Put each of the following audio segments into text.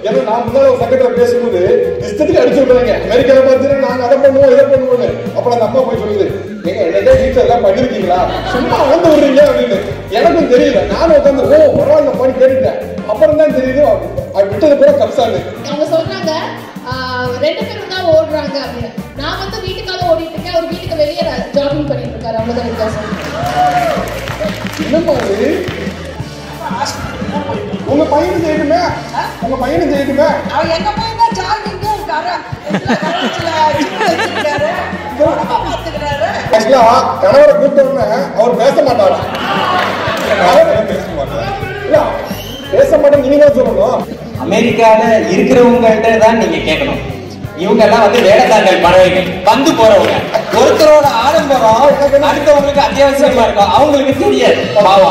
ஏன்னா நான் முன்னால ஒரு சங்கத்துல பேசும்போது இஷ்டத்துக்கு அடிச்சு விடுறாங்க. அமெரிக்கால பாத்தீங்கன்னா நாங்க அதை பண்ணுவோம் இதை பண்ணுவோம்னு. அப்புறம் அந்த அம்மா போய் சொல்லுது, நீங்க என்னைக்கே வீட்டுல எல்லாம் பண்ணிருக்கீங்களா, சும்மா வந்து விடுறீங்க அப்படின்னு. எனக்கும் தெரியல, நானும் உட்காந்து பரவாயில்ல பண்ணி கேட்டுட்டேன். அப்புறம் தான் தெரியுது அது விட்டது கூட கப்சான்னு. அவங்க சொல்றாங்க 2 பேரும் தான் ஓடுறாங்க அப்படின்னு. நான் வந்து வீட்டுக்காக ஓடிட்டு இருக்கேன், அவர் வீட்டுக்கு வெளியே ஜாகிங் பண்ணிட்டு இருக்காரு. அவ்வளவுதான் வித்தியாசம். என்னமா அது? உங்க பையனும் செய்யட்டுமே, உங்க பையனும் செய்யட்டுமே. அவன் எங்க பையன் தான் ஜாகிங்கும் இருக்காரு. கணவரை கூப்பிட்டோன்னு அவர் பேச மாட்டாரா? பேச மாட்டேன் நீங்க தான் சொல்லணும். அமெரிக்கால இருக்கிறவங்கள்ட்ட தான் நீங்க கேட்கணும். இவங்க எல்லாம் வந்து வேடத்தாங்கல் பறவைகள், வந்து போறவங்க. ஒருத்தரோட ஆடம்பரம் அடுத்தவங்களுக்கு அத்தியாவசியமா இருக்கும், அவங்களுக்கு தெரியாது.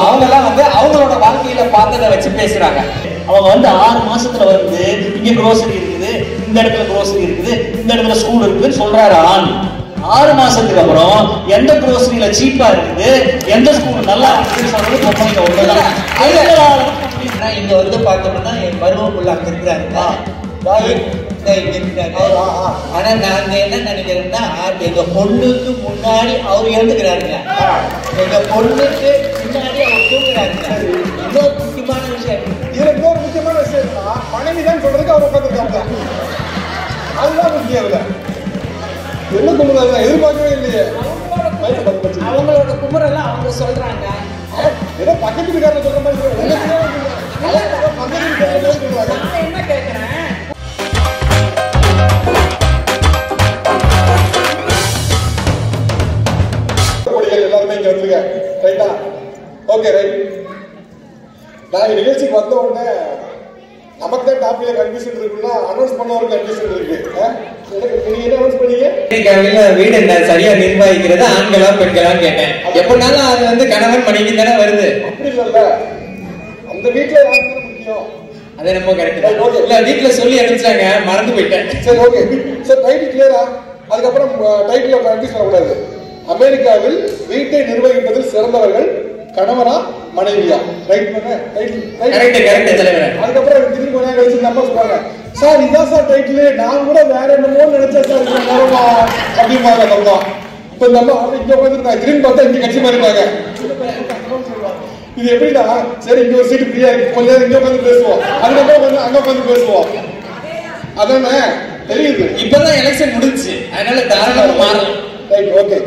அவங்க எல்லாம் வந்து அவங்களோட வாழ்க்கையில பார்த்ததை வச்சு பேசுறாங்க. அவங்க வந்து 6 மாசத்துல வந்து இங்க குரோசரி இருக்குது, இந்த இடத்துல குரோசரி இருக்குது, இந்த இடத்துல ஸ்கூல் இருக்குன்னு சொல்றாரு ஆண். 6 மாசத்துக்கு அப்புறம் எந்த குரோசரியில சீப்பா இருக்குது, எந்த ஸ்கூல் நல்லா இருக்குன்னு சொல்றது பொம்பளைங்க ஒண்ணுதான். இங்க வந்து பார்த்தோம்னா என் பருவக்குள்ள அங்க இருக்கிறாங்க. ஆனா நாங்க என்ன நினைக்கிறோம்னா, எங்க பொண்ணுக்கு முன்னாடி அவர் இறந்துக்கிறாருங்க, எங்க பொண்ணுக்கு முன்னாடி அவர் தூங்குறாருங்க. இன்னொரு முக்கியமான விஷயம், இதுல இன்னொரு முக்கியமான விஷயம்னா மனைவிதான் சொல்றதுக்கு அவர் உட்காந்துருக்காங்க. அதுதான் முக்கியம். இல்ல என்ன கும்பல் எதிர்பார்க்கவே இல்லையே. அவங்களோட குமுறெல்லாம் அவங்க சொல்றாங்க. ஏதோ பக்கத்து வீட்டுக்காரங்க சொல்ற மாதிரி என்ன கேட்கிறேன், எல்லாருமே இங்க வந்துருங்க. ரைட்டா? Okay right. நான் நிகழ்ச்சிக்கு வந்த உடனே நமக்கு தான் டாபிக்ல கன்ஃபியூஷன் இருக்குன்னா அனௌன்ஸ் பண்ணவருக்கு கன்ஃபியூஷன் இருக்கு. நீங்க என்ன அனௌன்ஸ் பண்ணீங்க? அமெரிக்காவில வீடு சரியா நிர்வகிக்கிறது ஆண்களா பெண்களான்னு கேட்டேன். எப்படினாலும் அது வந்து கணவன் மனைவி தானே வருது. அப்படி இல்ல, அந்த வீட்டுல யாருக்கு முக்கியம்? அது ரொம்ப கரெக்ட். இல்ல வீட்டுல சொல்லி அனுப்பிச்சாங்க, மறந்து போயிட்டேன். சரி ஓகே சார், டைட்டில் கிளியரா? அதுக்கப்புறம் டைட்டில் கன்ஃபியூஸ் பண்ணக்கூடாது. அமெரிக்காவில் வீட்டை நிர்வகிப்பதில் சிறந்தவர்கள் கணவனா மனைவியா? ரைட் பண்ண அதுக்கப்புறம் திடீர்னு கொஞ்ச நேரம் கழிச்சு நம்ம சொல்றாங்க, சார் இதான் சார் டைட்டில், நான் கூட வேற என்னமோ நினைச்சேன் சார் நேரமா அப்படிம்பாங்க. நம்ம இப்ப நம்ம இங்க உட்காந்துருக்காங்க, திடீர்னு பார்த்தா இங்க கட்சி மாறிட்டாங்க. இது எப்படின்னா, சரி இங்க ஒரு சீட்டு ஃப்ரீயா இருக்கு, கொஞ்ச நேரம் இங்க உட்காந்து பேசுவோம், அதுக்கப்புறம் அங்க உட்காந்து பேசுவோம். அதானே தெரியுது. இப்பதான் எலெக்ஷன் முடிஞ்சு, அதனால தாராளமா மாறலாம். Right okay.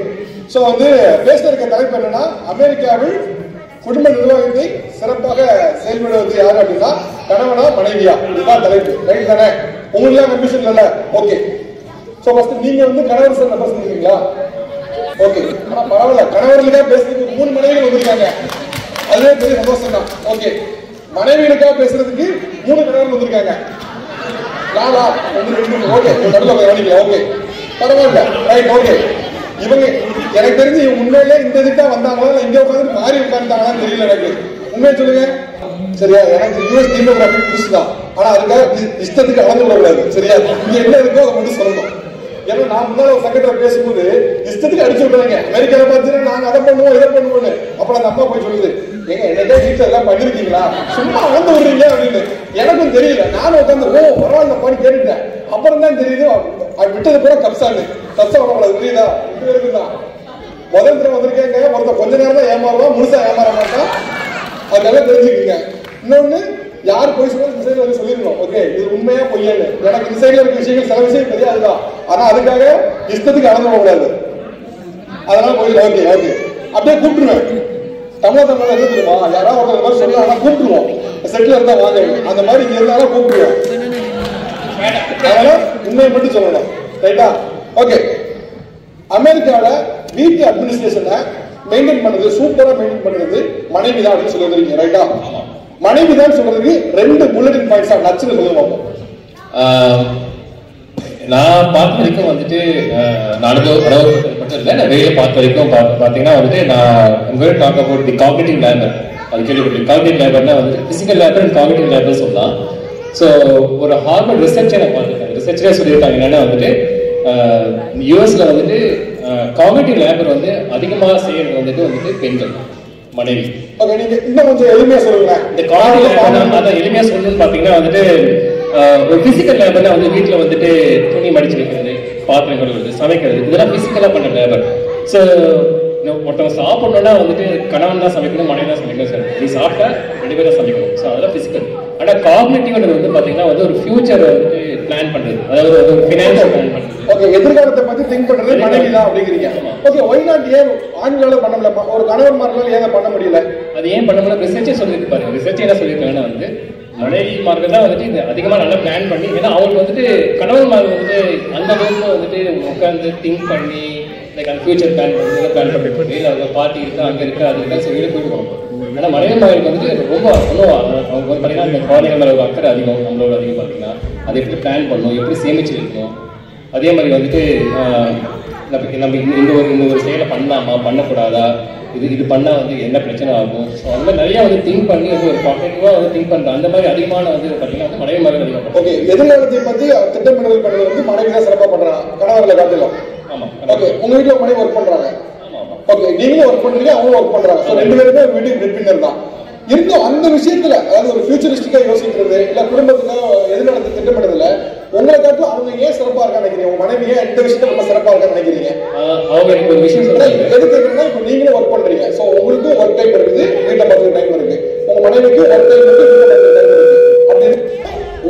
சோ வந்து பேச இருக்க தலைப்பு என்னன்னா, அமெரிக்காவில் குடும்ப நிர்வாகத்தை சிறப்பாக செயல்படுவது யாரு அப்படின்னா கணவனா மனைவியா? இதுதான் தலைப்பு. ரைட் தானே? உங்களுக்கு கன்ஃபியூஷன் இல்ல? ஓகே. சோ ஃபர்ஸ்ட் நீங்க வந்து கணவர் சார் நம்பர் சொல்றீங்களா? ஓகே. ஆனா பரவாயில்ல, கணவர்களுக்காக பேசுறதுக்கு 3 மனைவிகள் வந்திருக்காங்க, அதுவே பெரிய சந்தோஷம் தான். ஓகே. மனைவிகளுக்காக பேசுறதுக்கு 3 கணவர்கள் வந்திருக்காங்க. 4 1 2 ஓகே. நடுவில் கவனிக்கல. ஓகே பரவாயில்ல. Right okay. இவங்க எனக்கு தெரிஞ்சு உண்மையிலே இந்த இதுக்கா வந்தாங்களா, இங்க உட்காந்து மாறி உட்காந்துட்டாங்களான்னு தெரியல எனக்கு. உண்மையை சொல்லுங்க சரியா? எனக்கு யூஎஸ் டீமோகிராஃபி புதுசுதான், ஆனா அதுக்காக இஷ்டத்துக்கு அளந்து விடக்கூடாது. சரியா? இங்க என்ன இருக்கோ அதை மட்டும் சொல்லணும். ஏன்னா நான் முன்னால ஒரு சங்கத்துல பேசும்போது இஷ்டத்துக்கு அடிச்சு விடுறாங்க. அமெரிக்கால பாத்தீங்கன்னா நாங்க அதை பண்ணுவோம் இதை பண்ணுவோம்னு. அப்புறம் அந்த அம்மா போய் சொல்லுது, ஏங்க என்னைக்கே வீட்டுல எல்லாம் பண்ணிருக்கீங்களா, சும்மா அளந்து விடுறீங்க அப்படின்னு. எனக்கும் தெரியல, நானும் உட்காந்து பரவாயில்ல பண்ணி கேட்டுட்டேன். அப்புறம் தான் தெரியுது அது விட்டது கூட கப்சான்னு. கப்சா வரக்கூடாது, புரியுதா? இருக்குதான் முதல் தடவை வந்திருக்கேங்க. ஒருத்தர் கொஞ்ச நேரம் தான் ஏமாறுவான், முழுசா ஏமாற மாட்டான். அதெல்லாம் தெரிஞ்சுக்கீங்க. இன்னொன்னு, யார் போய் சொன்னாலும் இந்த சைட்ல வந்து சொல்லிடணும், ஓகே இது உண்மையா பொய்யான்னு. எனக்கு இந்த சைட்ல இருக்க விஷயங்கள் சில விஷயம் தெரியாதுதான், ஆனா அதுக்காக இஷ்டத்துக்கு அளந்து போகக்கூடாது. அதனால போயிடல. ஓகே ஓகே அப்படியே கூப்பிட்டுருவேன். தமிழக என்ன தெரியுமா, யாராவது ஒருத்தர் மாதிரி சொல்லலாம், ஆனா கூப்பிட்டுருவோம். செட்டில் இருந்தா வாங்க, அந்த மாதிரி இங்க இருந்தாலும் கூப்பிட்டுருவோம். அதனால உண்மையை மட்டும் சொல்லணும். ரைட்டா? ஓகே. அமெரிக்கால வீட்டு அட்மினிஸ்ட்ரேஷனை மெயின்டைன் பண்றது, சூப்பரா மெயின்டைன் பண்றது மனைவி தான் அப்படின்னு சொல்லிருக்கீங்க. ரைட்டா? மனைவி தான் சொல்றதுக்கு 2 புல்லட்டின் பாயிண்ட்ஸா நச்சுன்னு சொல்லுங்க. நான் பார்த்த வரைக்கும் வந்துட்டு நான் மட்டும் இல்லை, நான் வெளியே பார்த்த வரைக்கும் பார்த்தீங்கன்னா வந்துட்டு நான் talk about the cognitive labour. அது கேள்விப்பட்டிருக்கேன். காக்னிட்டிவ் லேபர்னா வந்து physical labour and cognitive labour சொல்லலாம். ஸோ ஒரு ஹார்வர்ட் ரிசர்ச்சை நான் பார்த்துருக்கேன். ரிசர்ச்சரே சொல்லியிருக்காங்க என்னன்னா வந்துட்டு யூஎஸ்ல வந்துட்டு காக்னிட்டிவ் லேபர் வந்து அதிகமாக செய்யறது வந்துட்டு பெண்கள், மனைவி. ஓகே, நீங்க இன்னும் கொஞ்சம் எளிமையா சொல்லுங்க. இந்த காக்னிட்டிவ் லேபர் அதை எளிமையா சொல்றது பார்த்தீங்கன்னா வந்துட்டு ஒரு பிசிக்கல் லேபர்னா வந்து வீட்டில் வந்துட்டு துணி மடிச்சு வைக்கிறது, பாத்திரம் கழுவுறது, சமைக்கிறது, இதெல்லாம் பிசிக்கலாக பண்ண லேபர். ஸோ ஒருத்தவங்க சாப்பிடணும்னா வந்துட்டு கணவன் தான் சமைக்கணும், மனைவி தான் சமைக்கணும் சார். நீ சாப்பிட்டா 2 பேரும் சமைக்கணும். ஸோ அதெல்லாம் பிசிக்கல். ஆனால் காக்னிட்டிவ்ன்றது வந்து பார்த்தீங்கன்னா வந்து ஒரு ஃபியூச்சர் வந்துட்டு பிளான் பண்ணுறது, அதாவது ஒரு ஃபினான்ஷியல் பிளான் பண்ணுறது. ஓகே, எதிர்காலத்தை பத்தி திங்க் பண்றது மனைவி தான் அப்படிங்கிறீங்க. ஓகே, ஒய் நாட் ஏன் ஆண்களால பண்ண முடியல, ஒரு கணவன்மார்களால ஏன் பண்ண முடியல? அது ஏன் பண்ண முடியல? ரிசர்ச்சே சொல்லியிருக்கு பாருங்க. ரிசர்ச் என்ன சொல்லியிருக்காங்கன்னா வந்து மனைவிமார்கள் தான் வந்துட்டு இந்த அதிகமாக நல்லா பிளான் பண்ணி, ஏன்னா அவங்களுக்கு வந்துட்டு கணவன்மார்கள் வந்துட்டு அந்த அளவுக்கு வந்துட்டு உட்காந்து திங்க் பண்ணி லைக் அந்த ஃபியூச்சர் பிளான் பண்ணிட்டு இல்லை அவங்க பார்ட்டி இருக்கா, அங்கே இருக்கா, அது இருக்கா, சரி வெளியே போயிடுவாங்க. ஆனால் மனைவிமார்களுக்கு வந்துட்டு ரொம்ப ஒன்றும் அவங்க வந்து பார்த்தீங்கன்னா இந்த குழந்தைங்க மேலே ஒரு அக்கறை அதிகம், நம்மளோட அதிகம் பார்த்தீங்கன்னா அதை எப்படி பிளான் பண்ணணும், எப்படி சேமிச்சு வைக்கணும். அதே மாதிரி வந்துட்டு நம்ம இந்த ஒரு செயலை பண்ணலாமா, பண்ணக்கூடாதா, இது பண்ணா வந்து என்ன பிரச்சனை ஆகும். ஸோ அந்த மாதிரி நிறைய வந்து திங்க் பண்ணி வந்து ஒரு பாசிட்டிவா வந்து திங்க் பண்றேன். அந்த மாதிரி அதிகமான வந்து பார்த்தீங்கன்னா வந்து மனைவி மாதிரி அதிகமாக. ஓகே, எதிர்காலத்தை பத்தி திட்டமிடல் பண்றது வந்து மனைவி தான் சிறப்பாக பண்றாங்க கணவர்களை காட்டிலும். ஆமா. ஓகே, உங்க வீட்டுல மனைவி ஒர்க் பண்றாங்க. ஆமா. ஓகே, நீங்களும் ஒர்க் பண்றீங்க, அவங்களும் ஒர்க் பண்றாங்க. ஸோ 2 பேருமே வீட்டுக்கு பின்னர் தான். இருந்தும் அந்த விஷயத்துல, அதாவது ஒரு ஃபியூச்சரிஸ்டிக்கா யோசிக்கிறது இல்ல குடும்பத்துக்கு எதிர்காலத்தை திட்டமிடுறதுல உங்களை காட்டிலும் அவங்க ஏன் சிறப்பா இருக்கா நினைக்கிறீங்க? உங்க மனைவி ஏன் இந்த விஷயத்துல ரொம்ப சிறப்பா இருக்கா நினைக்கிறீங்க? அவங்க எனக்கு ஒரு விஷயம் சொல்றாங்க. எது கேட்கறதுன்னா, இப்போ நீங்களும் ஒர்க் பண்றீங்க. ஸோ உங்களுக்கும் ஒர்க் டைம் இருக்குது, வீட்டை பார்த்துக்க டைம் இருக்கு. உங்க மனைவிக்கு ஒர்க் டைம் இருக்கு, வீட்டை பார்த்துக்க டைம் இருக்கு. அப்படி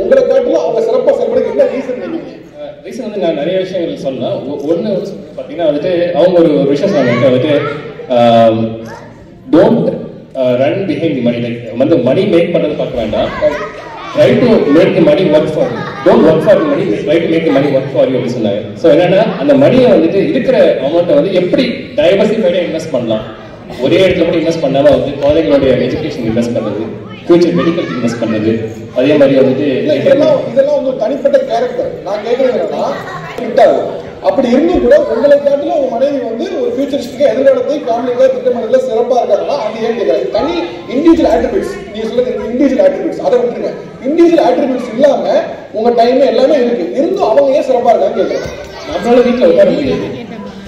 உங்களை காட்டிலும் அவங்க சிறப்பா செயல்படுறது என்ன ரீசன் நினைக்கிறீங்க? ரீசன் வந்து நான் நிறைய விஷயங்கள் சொல்லலாம். ஒன்று பார்த்தீங்கன்னா வந்துட்டு அவங்க ஒரு விஷயம் சொன்னாங்க வந்துட்டு don't run behind the money. Like வந்து மணி மேக் பண்ணுறது பார்க்க வேண்டாம். Try to make the money work for you. Don't work for the money, try to make the money work for you அப்படின்னு சொன்னாங்க. ஸோ என்னன்னா அந்த மணியை வந்துட்டு இருக்கிற அமௌண்ட்டை வந்து எப்படி டைவர்சிஃபைடாக இன்வெஸ்ட் பண்ணலாம். ஒரே இடத்துல மட்டும் இன்வெஸ்ட் பண்ணாமல் வந்து குழந்தைங்களுடைய எஜுகேஷன் இன்வெஸ்ட் பண்ணுறது, ஃபியூச்சர் மெடிக்கல் இன்வெஸ்ட் பண்ணுறது, அதே மாதிரி வந்துட்டு இதெல்லாம் வந்து தனிப்பட்ட கேரக்டர். நான் கேட்கறது என்னன்னா, அப்படி இருந்தும் கூட உங்களை காட்டிலும் உங்க மனைவி வந்து ஒரு ஃபியூச்சரிஸ்டிக்கா எதிர்காலத்தை ஃபேமிலியில திட்டமிடல சிறப்பா இருக்காங்கன்னா அது ஏன் கேட்கறாங்க? தனி இண்டிவிஜுவல் ஆட்ரிபியூட்ஸ் நீங்க சொல்லுங்க, இண்டிவிஜுவல் ஆட்ரிபியூட்ஸ் அதை விட்டுருங்க. இண்டிவிஜுவல் ஆட்ரிபியூட்ஸ் இல்லாம உங்க டைம் எல்லாமே இருக்கு, இருந்தும் அவங்க ஏன் சிறப்பா இருக்கான்னு கேட்கறாங்க. நம்மளால வீட்டில் உட்கார முடியாது,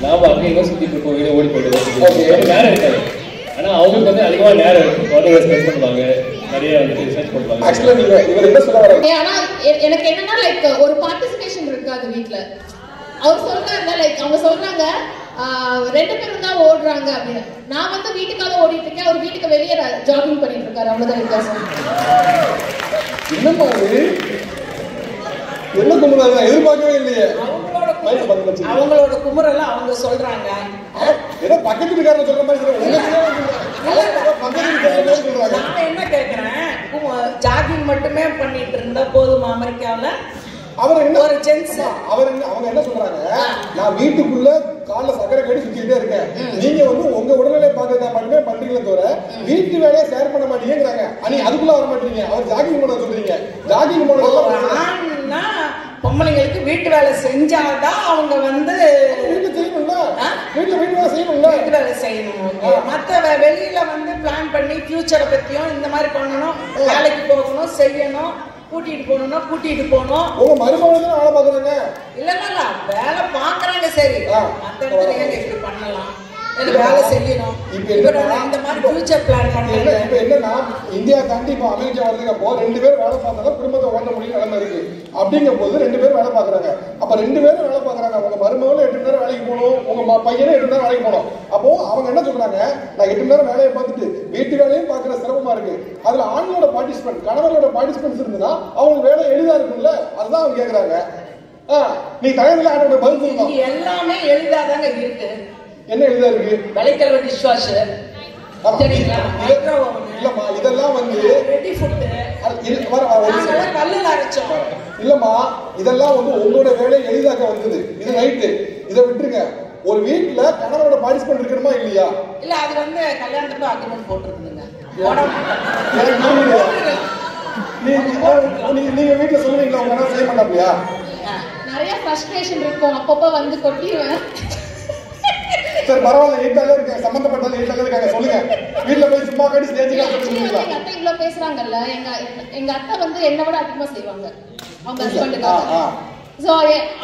நாம அப்படியே சுத்திட்டு இருக்கோம், வெளியே ஓடி போயிடுவோம், நேரம் இருக்காது. ஆனா அவங்களுக்கு வந்து அதிகமா நேரம் இருக்கு, குழந்தைங்க ஸ்பெண்ட் பண்ணுவாங்க, நிறைய வந்து ரிசர்ச் பண்ணுவாங்க. ஆக்சுவலா நீங்க இவர் என்ன சொல்ல வராங்க? ஆனா எனக்கு என்னன்னா லைக் ஒரு பார்ட்டிசிபேஷன் இருக்காது வீட்ல. அவர் சொல்றாங்க லைக் அவங்க சொல்றாங்க 2 பேரும் தான் ஓடுறாங்க அப்படின்னு. நான் வந்து வீட்டுக்காக ஓடிட்டு இருக்கேன், அவர் வீட்டுக்கு வெளியே ஜாகிங் பண்ணிட்டு இருக்காரு. அவ்வளவுதான் வித்தியாசம். என்னமா அது? என்ன குமுறாங்க? எதிர்பார்க்கவே இல்லையே. அவங்களோட குமுறெல்லாம் அவங்க சொல்றாங்க. ஏதோ பக்கத்து வீட்டுக்காரங்க சொல்ற மாதிரி சொல்றாங்க. நான் என்ன கேக்குறேன், ஜாகிங் மட்டுமே பண்ணிட்டு இருந்தா போதுமா அமெரிக்காவில? அவர் என்ன ஒரு ஜென்ஸ் அவங்க என்ன சொல்றாங்க, நான் வீட்டுக்குள்ள காலைல சக்கரை கட்டி சுத்திட்டே இருக்கேன், நீங்க வந்து உங்க உடல்நிலை பாக்குறதா மட்டுமே பண்றீங்களே தவிர வீட்டு வேலையை ஷேர் பண்ண மாட்டீங்கிறாங்க. நீங்க அதுக்குள்ள வர மாட்டீங்க. அவர் ஜாகிங் பண்ண சொல்றீங்க. ஜாகிங் பண்ணா பொம்பளைங்களுக்கு வீட்டு வேலை செஞ்சாதான் அவங்க வந்து வீட்டு செய்யணும்ல, வீட்டு வேலை செய்யணும்ல, வீட்டு வேலை செய்யணும். மத்த வெளியில வந்து பிளான் பண்ணி ஃபியூச்சரை பத்தியும் இந்த மாதிரி பண்ணணும், வேலைக்கு போகணும், செய்யணும், கூட்டிட்டு போகணும்னா கூட்டிட்டு போகணும். உங்க மருமகன் தான் வேலை பாக்குறாங்க. இல்ல வேலை பாக்குறாங்க, சரி. மத்த இடத்துல ஏன் இப்படி பண்ணலாம்? வேலை செய்யணும். இந்த மாதிரி ஃபியூச்சர் பிளான் பண்றது. இப்ப என்னன்னா, இந்தியா தாண்டி இப்ப அமெரிக்கா வரதுக்கு அப்போ 2 பேரும் வேலை பார்த்தாலும் குடும்பத்தை ஓட்ட முடியும் நிலைமை இருக்கு. அப்படிங்கும் போது 2 பேரும் வேலை பாக்குறாங்க. அப்ப 2 பேரும் வேலை பாக்குறாங்க. உங்க மருமகளும் 8 மணி நேரம் வேலைக்கு போகணும், உங்க பையனும் 8 மணி நேரம் வேலைக்கு போகணும். அப்போ அவங்க என்ன சொல்றாங்க, நான் 8 மணி நேரம் வேலையை பார்த்துட்டு வீட்டு வேலையும் பாக்குற சிரமமா இருக்கு. அதுல ஆண்களோட பார்ட்டிசிபென்ட், கணவரோட பார்ட்டிசிபென்ட்ஸ் இருந்ததுன்னா அவங்களுக்கு வேலை எளிதா இருக்கும்ல, அதுதான் அவங்க கேக்குறாங்க. நீ தலைமையில ஆண்டோட பதில் சொல்லணும். எல்லாமே எளிதாதாங்க இருக்கு. என்ன எளிதா இருக்கு? விளைக்கல்வ டிஷ்வாஷ், இல்லம்மா, இதெல்லாம் வந்து ரெடி ஃபுட் கல்லுல அரைச்சோம். இல்லம்மா, இதெல்லாம் வந்து உங்களோட வேலையை எளிதாக்க வந்தது. இது ரைட்டு, இதை விட்டுருங்க. ஒரு வீட்டுல கணவரோட பார்ட்டிசிபென்ட் இருக்கணுமா இல்லையா? இல்ல, அது வந்து கல்யாணத்துக்கு அக்ரிமெண்ட் போட்டுருக்குதுங்க. நீங்க வீட்டுல சொல்லுவீங்களா உங்க செய்ய மாட்டாப்லையா? நிறைய ஃப்ரஸ்ட்ரேஷன் இருக்கும், அப்பப்ப வந்து கொட்டிடுவேன். சரி பரவாயில்ல, வீட்டால இருக்க சம்பந்தப்பட்டாலும் வீட்டால இருக்காங்க, சொல்லுங்க. வீட்டுல போய் சும்மா கட்டி ஸ்டேஜ்ல சொல்லுவீங்களா? எங்க அத்தை இவ்வளவு பேசுறாங்கல்ல, எங்க அத்தை வந்து என்னை விட அதிகமா செய்வாங்க அவங்க ஹஸ்பண்டுக்காக. சோ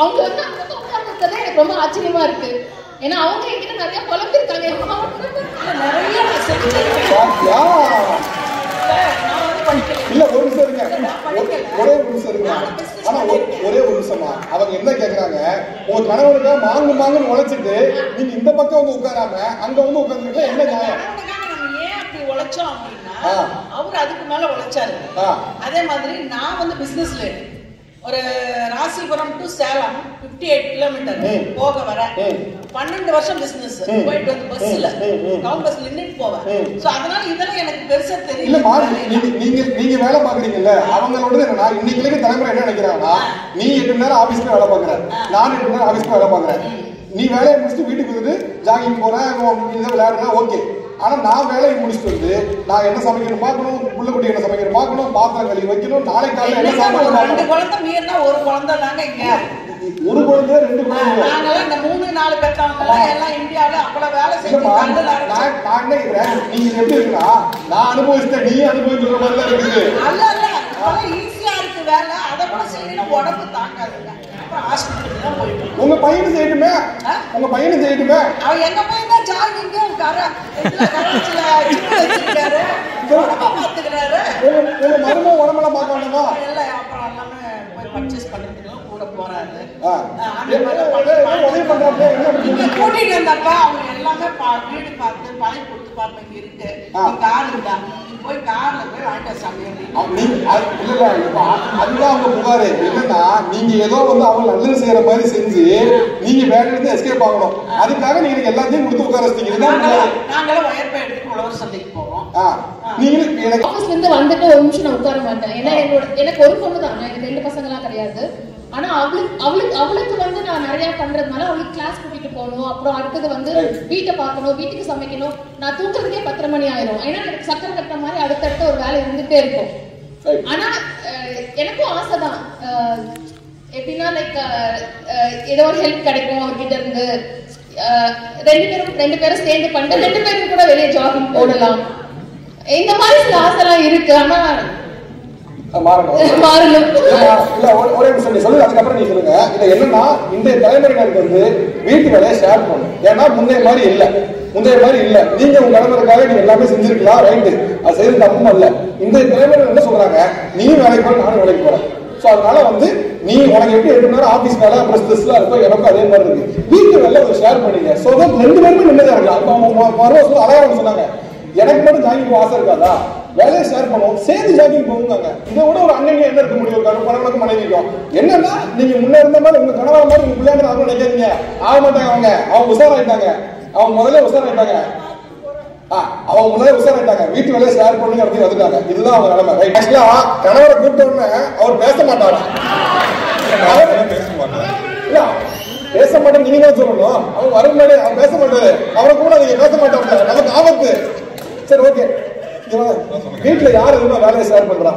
அவங்க வந்து அந்த உட்கார்ந்துட்டதே எனக்கு ரொம்ப ஆச்சரியமா இருக்கு. ஏன்னா அவங்க என்கிட்ட நிறைய புலம்பிருக்காங்க, நிறைய படிக்கல. இல்ல ஒரு நிமிஷம் இருங்க, நான் படிக்கல. ஒரே ஒரு நிமிஷம் இருங்க. நான் business ஆனா பண்ணிருக்கேன். ஒரே ஒரு நிமிஷமா அவங்க என்ன கேக்குறாங்க, உங்க கணவனுக்கா மாங்குன்னு உழைச்சிட்டு நீங்க இந்த பக்கம் வந்து உட்காராம அங்க வந்து உட்கார்ந்துருக்கீங்க, என்ன நியாயம்? கணவனுக்காக நம்ம ஏன் அப்படி உழைச்சோம் அப்படின்னா ஆ. அவர் அதுக்கு மேல உழைச்சாரு. ஆ. அதே மாதிரி நான் வந்து பிசினஸ்ல ஒரு ராசிபுரம் டு சேலம் 58 கிலோமீட்டர் போக வர 12 வருஷம் பிசினஸ் போயிட்டு வந்து பஸ்ல டவுன் பஸ்ல நின்னுட்டு போவேன். சோ அதனால இதெல்லாம் எனக்கு பெருசா இல்லம்மா, தெரியல. நீங்க வேலை பாக்குறீங்கல்ல, அவங்களோட என்னன்னா இன்னைக்கு இருக்க தலைமுறை என்ன நினைக்கிறாங்கன்னா, நீ 8 மணி நேரம் ஆபீஸ்ல வேலை பாக்குற, நான் 8 மணி நேரம் ஆபீஸ்ல வேலை பாக்குறேன், நீ வேலையை முடிச்சுட்டு வீட்டுக்கு வந்து ஜாகிங் போறேன், இதை விளையாடுறேன், ஓகே. ஆனா நான் வேலையை முடிச்சுட்டு வந்து நான் என்ன சமைக்கணும் பார்க்கணும், புள்ள குட்டி என்ன சமைக்கணும் பார்க்கணும், பாத்திரம் கழுவி வைக்கணும், நாளை காலையில என்ன சாப்பாடு 2 குழந்தை மீறினா ஒரு குழந்தை தாங்க இங்க. ஒரு குழந்தை 2 குழந்தை. நாங்கெல்லாம் இந்த 3-4 பெற்றவங்க எல்லாம் இந்தியாவில அவ்வளவு வேலை செஞ்சு நான் என்ன கேக்குறேன், நீங்க எப்படி இருக்குன்னா நான் அனுபவிச்சேன் நீ அனுபவிக்கிற மாதிரி தான் இருக்குது. அல்ல ஈஸியா இருக்கு வேலை, அதை கூட செய்யணும், உடம்பு தாங்காதுங்க. அப்புறம் ஹாஸ்பிட்டலுக்கு தான் போயிட்டு உங்க பையனும் செய்யட்டுமே, உங்க பையனும் செய்யட்டுமே. அவன் எங்க போய் தான் ஜாகிங்க கராச்சில ஜிம் வச்சிருக்காரு, உடம்ப பாத்துக்கிறாரு. உங்க மருமக உடம்பெல்லாம் பார்க்க வேண்டாமா? எல்லாம் அப்புறம் எல்லாமே போய் பர்ச்சேஸ் பண்றதுக்கு கூட போறாரு. உதவி பண்றாங்க. கூட்டிட்டு வந்தாக்கா அவங்க எல்லாமே வீடு பார்த்து பழைய கொடுத்து பார்ப்ப இங்க இருக்கு, கார் இருந்தா போய் கார்ல போய் வாங்கிட்டு சாமி. அதுதான் அவங்க புகாரு என்னன்னா, நீங்க ஏதோ வந்து அவங்க நல்லது செய்யற மாதிரி செஞ்சு நீங்க வேலையில இருந்து எஸ்கேப் ஆகணும், அதுக்காக நீங்க எல்லாத்தையும் கொடுத்து உட்கார வச்சிட்டீங்க. நாங்களும் வயற்பை எடுத்து உழவர் சந்தைக்கு போவோம். நீங்க எனக்கு ஆபீஸ்ல இருந்து வந்துட்டு ஒரு நிமிஷம் நான் உட்கார மாட்டேன். ஏன்னா எனக்கு ஒரு பொண்ணு தான், எனக்கு 2 பசங்க எல்லாம் கிடையாது. ஆனா அவளுக்கு வந்து நான் நிறைய பண்றதுனால அவளுக்கு கிளாஸ் கூட்டிட்டு போகணும், அப்புறம் அடுத்தது வந்து வீட்டை பார்க்கணும், வீட்டுக்கு சமைக்கணும். நான் தூக்குறதுக்கே 10 மணி ஆயிரும். ஏன்னா எனக்கு சக்கரை கட்டுற மாதிரி அடுத்தடுத்த ஒரு வேலை இருந்துட்டே இருக்கும். ஆனா எனக்கும் ஆசைதான், எப்படின்னா லைக் ஏதோ ஒரு ஹெல்ப் கிடைக்கும் அவர்கிட்ட இருந்து. 2 பேரும் சேர்ந்து பண்ணிட்டு 2 பேரும் கூட வெளியே ஜாகிங் போடலாம், இந்த மாதிரி சில ஆசைலாம் இருக்கு. ஆனா மாறணும். ஒரே நிமிஷம் நீ சொல்லுங்க, அதுக்கப்புறம் நீ சொல்லுங்க. இல்ல என்னன்னா இந்த தலைமுறையினருக்கு வந்து வீட்டு வேலையை ஷேர் பண்ணணும். ஏன்னா முந்தைய மாதிரி இல்ல. நீங்க உங்க கணவருக்காக நீங்க எல்லாமே செஞ்சிருக்கலாம், ரைட்டு, அது செய்யறது தப்பும் இல்ல. இந்த தலைமுறை என்ன சொல்றாங்க, நீயும் வேலைக்கு போற நானும் வேலைக்கு போறேன். சோ அதனால வந்து நீ உனக்கு எப்படி 8 மணி நேரம் ஆபீஸ் வேலை அப்புறம் ஸ்ட்ரெஸ்லாம் இருக்கும், எனக்கும் அதே மாதிரி இருக்கு. வீட்டு வேலை ஒரு ஷேர் பண்ணிங்க. சோ 2 பேருமே நிம்மதியா இருக்கலாம். இப்போ மறுவ அழகாக சொன்னாங்க, எனக்கு மட்டும் ஜாகிங் போக ஆசை இருக்காதா, வேலையை ஷேர் பண்ணுவோம், சேர்ந்து ஜாகிங் போகுங்க. இதை விட ஒரு அண்ணன் என்ன இருக்க முடியும், கணவனுக்கும் மனைவிக்கும். என்னன்னா நீங்க முன்ன இருந்த மாதிரி உங்க கணவன் மாதிரி உங்க பிள்ளைங்க அவங்க நினைக்காதீங்க, ஆக மாட்டாங்க. அவங்க உஷாராயிட்டாங்க, அவங்க முதல்ல உஷாராயிட்டாங்க. வீட்டு வேலையை ஷேர் பண்ணுங்க அப்படின்னு வந்துட்டாங்க. இதுதான் அவங்க நிலைமை. ஆக்சுவலா கணவரை கூப்பிட்ட உடனே அவர் பேச மாட்டாரா? பேச மாட்டேன் நீங்க தான் சொல்லணும். அவங்க வர முன்னாடி அவர் பேச மாட்டாரு, அவரை கூட நீங்க பேச மாட்டாங்க, நமக்கு ஆபத்து. சரி, ஓகே. வீட்டுல யார் எதுவும் வேலையை ஷேர் பண்றா?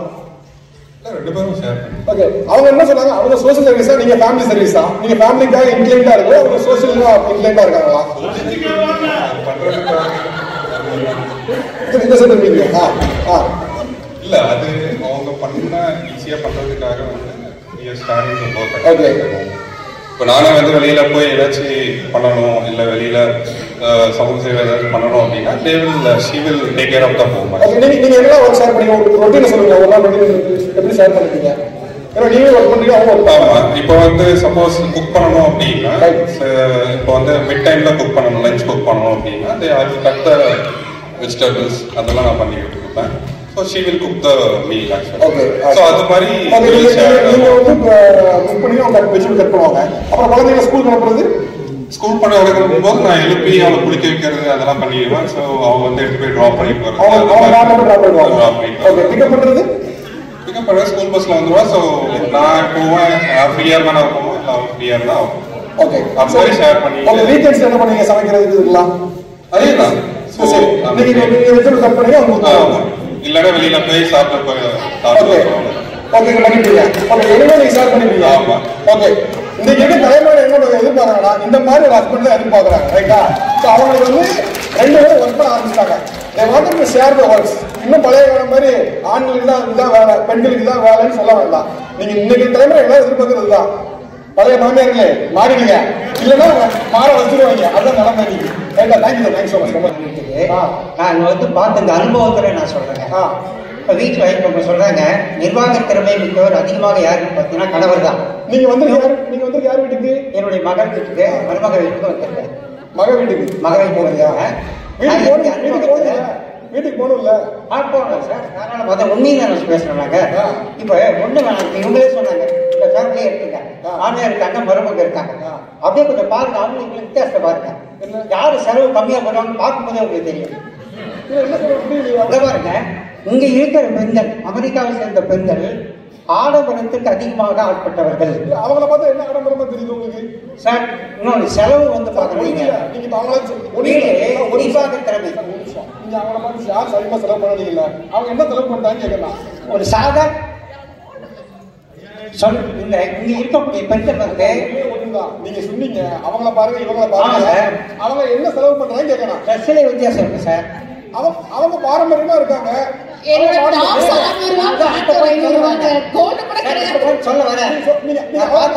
2 பேரும் ஷேர். ஓகே, அவங்க என்ன சொன்னாங்க, அவங்க சோஷியல் சர்வீஸா, நீங்க ஃபேமிலி சர்வீஸா? நீங்க ஃபேமிலிக்காக இன்க்ளைண்டா இருக்கு, அவங்க சோஷியலா இன்க்ளைண்டா இருக்காங்களா? இந்த சைடு இருக்கீங்க. இல்ல, அது அவங்க பண்ண ஈஸியா பண்றதுக்காக வந்து ஸ்டார்டிங் ஓகே. இப்போ நானே வந்து வெளியில போய் ஏதாச்சும் பண்ணணும், இல்ல வெளியில சமூக சேவை ஏதாச்சும் பண்ணணும் அப்படின்னா she will take care of the home. நீங்க எல்லாம் ஒர்க் ஷேர் பண்ணீங்க, ஒரு ரொட்டீன் சொல்லுங்க, ஒரு நாள் ரொட்டீன் எப்படி ஷேர் பண்ணுவீங்க? ஏன்னா நீங்க ஒர்க் பண்றீங்க, அவங்க ஒர்க் பண்ணுவாங்க. இப்போ வந்து சப்போஸ் குக் பண்ணணும் அப்படின்னா, இப்போ வந்து மிட் டைம்ல குக் பண்ணணும், லஞ்ச் குக் பண்ணணும் அப்படின்னா கட் த வெஜிடபிள்ஸ் அதெல்லாம் நான் பண்ணி கொடுப்பேன். So she will cook the meal actually. Okay. So அது மாதிரி நீங்க வந்து குக் பண்ணி அவங்க வெஜிடபிள் கட் பண்ணுவாங்க. அப்புறம் குழந்தைகளை ஸ்கூல் அனுப்புறது, ஸ்கூல் பண்ண வரைக்கும் போது நான் எழுப்பி அவளை குளிக்க வைக்கிறது அதெல்லாம் பண்ணிடுவேன். ஸோ அவங்க வந்து எடுத்து போய் ட்ராப் பண்ணி போகிறது. பிக்கப் பண்றது பிக்கப் பண்ண ஸ்கூல் பஸ்ல வந்துடுவா. ஸோ நான் போவேன், ஃப்ரீயா இருந்தா போவேன், ஃப்ரீயா இருந்தா. ஓகே, அது மாதிரி ஷேர் பண்ணி. ஓகே, வீக்கெண்ட்ஸ் என்ன பண்ணீங்க சமைக்கிறது இதெல்லாம்? அதேதான். ஸோ நீங்க வெஜிடபிள் கட் பண்ணி அவங்க இல்லைன்னா வெளியில போய் சாப்பிட்டு ஓகே பண்ணிப்பீங்க. ஓகே, எதுவுமே நீங்க ஷேர் பண்ணிப்பீங்க. ஆமா. ஓகே, இந்த தலைமுறை என்னோட எதிர்பார்க்கறாங்கன்னா இந்த மாதிரி ஒரு ஹஸ்பண்ட் தான் எதிர்பார்க்கறாங்க, ரைட்டா? ஸோ அவங்களுக்கு வந்து 2 பேரும் ஒர்க் பண்ண ஆரம்பிச்சிட்டாங்க. they wanted to share the works. இன்னும் பழைய காலம் மாதிரி ஆண்களுக்கு தான் இதுதான் வேலை, பெண்களுக்கு தான் வேலைன்னு சொல்ல வேண்டாம். நீங்க இன்னைக்கு தலைமுறை எல்லாம் எதிர்பார்க்கறது தான். பழைய மாமியார்களே மாறிடுங்க, இல்லைன்னா மாற வச்சுருவாங்க. அதான் நிலைமை. ரைட்டா? Thank you so much. நான் வந்து பார்த்த இந்த அனுபவத்துல நான் சொல்றேன். இப்போ வீட்டில் இப்போ சொல்றாங்க நிர்வாக திறமை மிக்கவர் அதிகமாக யாருன்னு பார்த்தீங்கன்னா கணவர் தான். நீங்க வந்து யார் வீட்டுக்கு? என்னுடைய மகன் வீட்டுக்கு, மருமக வீட்டுக்கு வந்திருக்கேன். மக வீட்டுக்கு வந்திருக்காங்க. வீட்டுக்கு போகணும்ல? போகணும் சார். அதனால மொதல் உண்மையில நான் பேசுறாங்க. இப்போ ஒண்ணு வேணாம், இவங்களே சொன்னாங்க இந்த ஃபேமிலியே இருக்குங்க, ஆணையா இருக்காங்க, மருமக இருக்காங்க. அப்படியே கொஞ்சம் பாருங்க, அவங்களுக்கு வித்தியாசத்தை பாருங்க. யாரு செலவு கம்மியா பண்ணுவாங்கன்னு பார்க்கும்போதே உங்களுக்கு தெரியும். பாருங்க, இங்க இருக்கிற பெண்கள், அமெரிக்காவை சேர்ந்த பெண்கள் ஆடம்பரத்துக்கு அதிகமாக ஆட்பட்டவர்கள். அவங்கள பார்த்தா என்ன ஆடம்பரமா தெரியுது உங்களுக்கு சார்? இன்னொரு செலவு வந்து பாக்குறீங்க, திறமை. நீங்க அவங்கள பார்த்து யார் சரிமா செலவு பண்ணீங்களா? அவங்க என்ன செலவு பண்றாங்க கேட்கலாம். ஒரு சாதாரண இல்ல, இங்க இருக்கக்கூடிய பெண்கள் வந்து நீங்க சொன்னீங்க அவங்கள பாருங்க இவங்கள பாருங்க, அவங்க என்ன செலவு பண்றாங்க கேட்கலாம். சில வித்தியாசம் இருக்கு சார். அவங்க பாரம்பரியமா இருக்காங்க. சொல்ல வரேன்,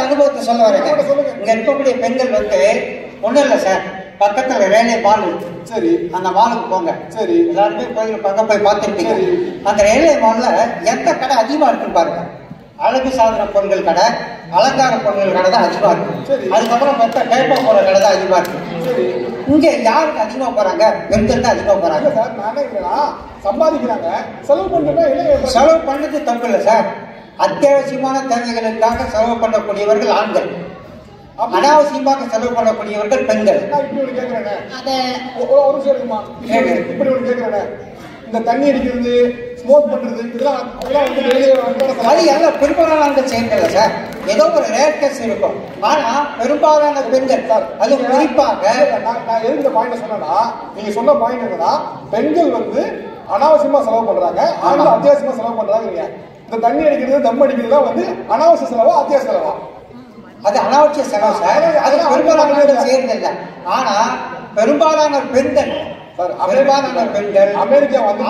அனுபவத்தை சொல்ல வரேன். இங்க இருக்கக்கூடிய பெண்கள் வந்து ஒண்ணும் இல்ல சார், பக்கத்துல ரயில்வே மால் இருக்கு. சரி, அந்த மாலுக்கு போங்க. சரி, எல்லாருமே பக்கம் போய் பார்த்துருப்பீங்க. அந்த ரயில்வே மால்ல எந்த கடை அதிகமா இருக்குன்னு பாருங்க. அழகு சாதன பொருட்கள் கடை, அலங்கார பொருட்கள் கடை தான் அதிகமா இருக்கு. அதுக்கப்புறம் பார்த்தா கேப்பா போற கடை தான் அதிகமா இருக்கு. இங்க யாருக்கு அதிகமா போறாங்க? பெண்கள் தான் அதிகமா போறாங்க சார். நானே சம்பாதிக்கிறாங்க, செலவு பண்றேன்னா செலவு பண்ணது தப்பு இல்லை சார். அத்தியாவசியமான தேவைகளுக்காக செலவு பண்ணக்கூடியவர்கள் ஆண்கள், அனாவசியமாக செலவு பண்ணக்கூடியவர்கள் பெண்கள். இப்படி ஒண்ணு கேட்கிறேன், இப்படி ஒண்ணு கேட்கிறேன், இந்த தண்ணி அடிக்கிறது, ஸ்மோக் பண்றது, இதெல்லாம் அது எல்லாம் பெரும்பாலான செயல்கள் சார். ஏதோ ஒரு ரேர் கேஸ் இருக்கும். ஆனா பெரும்பாலான பெண்கள், அது குறிப்பாக நான் எதுக்கு இந்த பாயிண்ட் சொன்னா, நீங்க சொன்ன பாயிண்ட் என்னன்னா, பெண்கள் வந்து அனாவசியமா செலவு பண்றாங்க, ஆண்கள் அத்தியாவசியமா செலவு பண்றாங்க. இந்த தண்ணி அடிக்கிறது, தம் அடிக்கிறது வந்து அனாவசிய செலவா அத்தியாவசிய செலவா? அது அனாவசிய செலவு சார். அது பெரும்பாலான செய்யறதில்லை. ஆனா பெரும்பாலான பெண்கள் அமெரிக்கா வந்து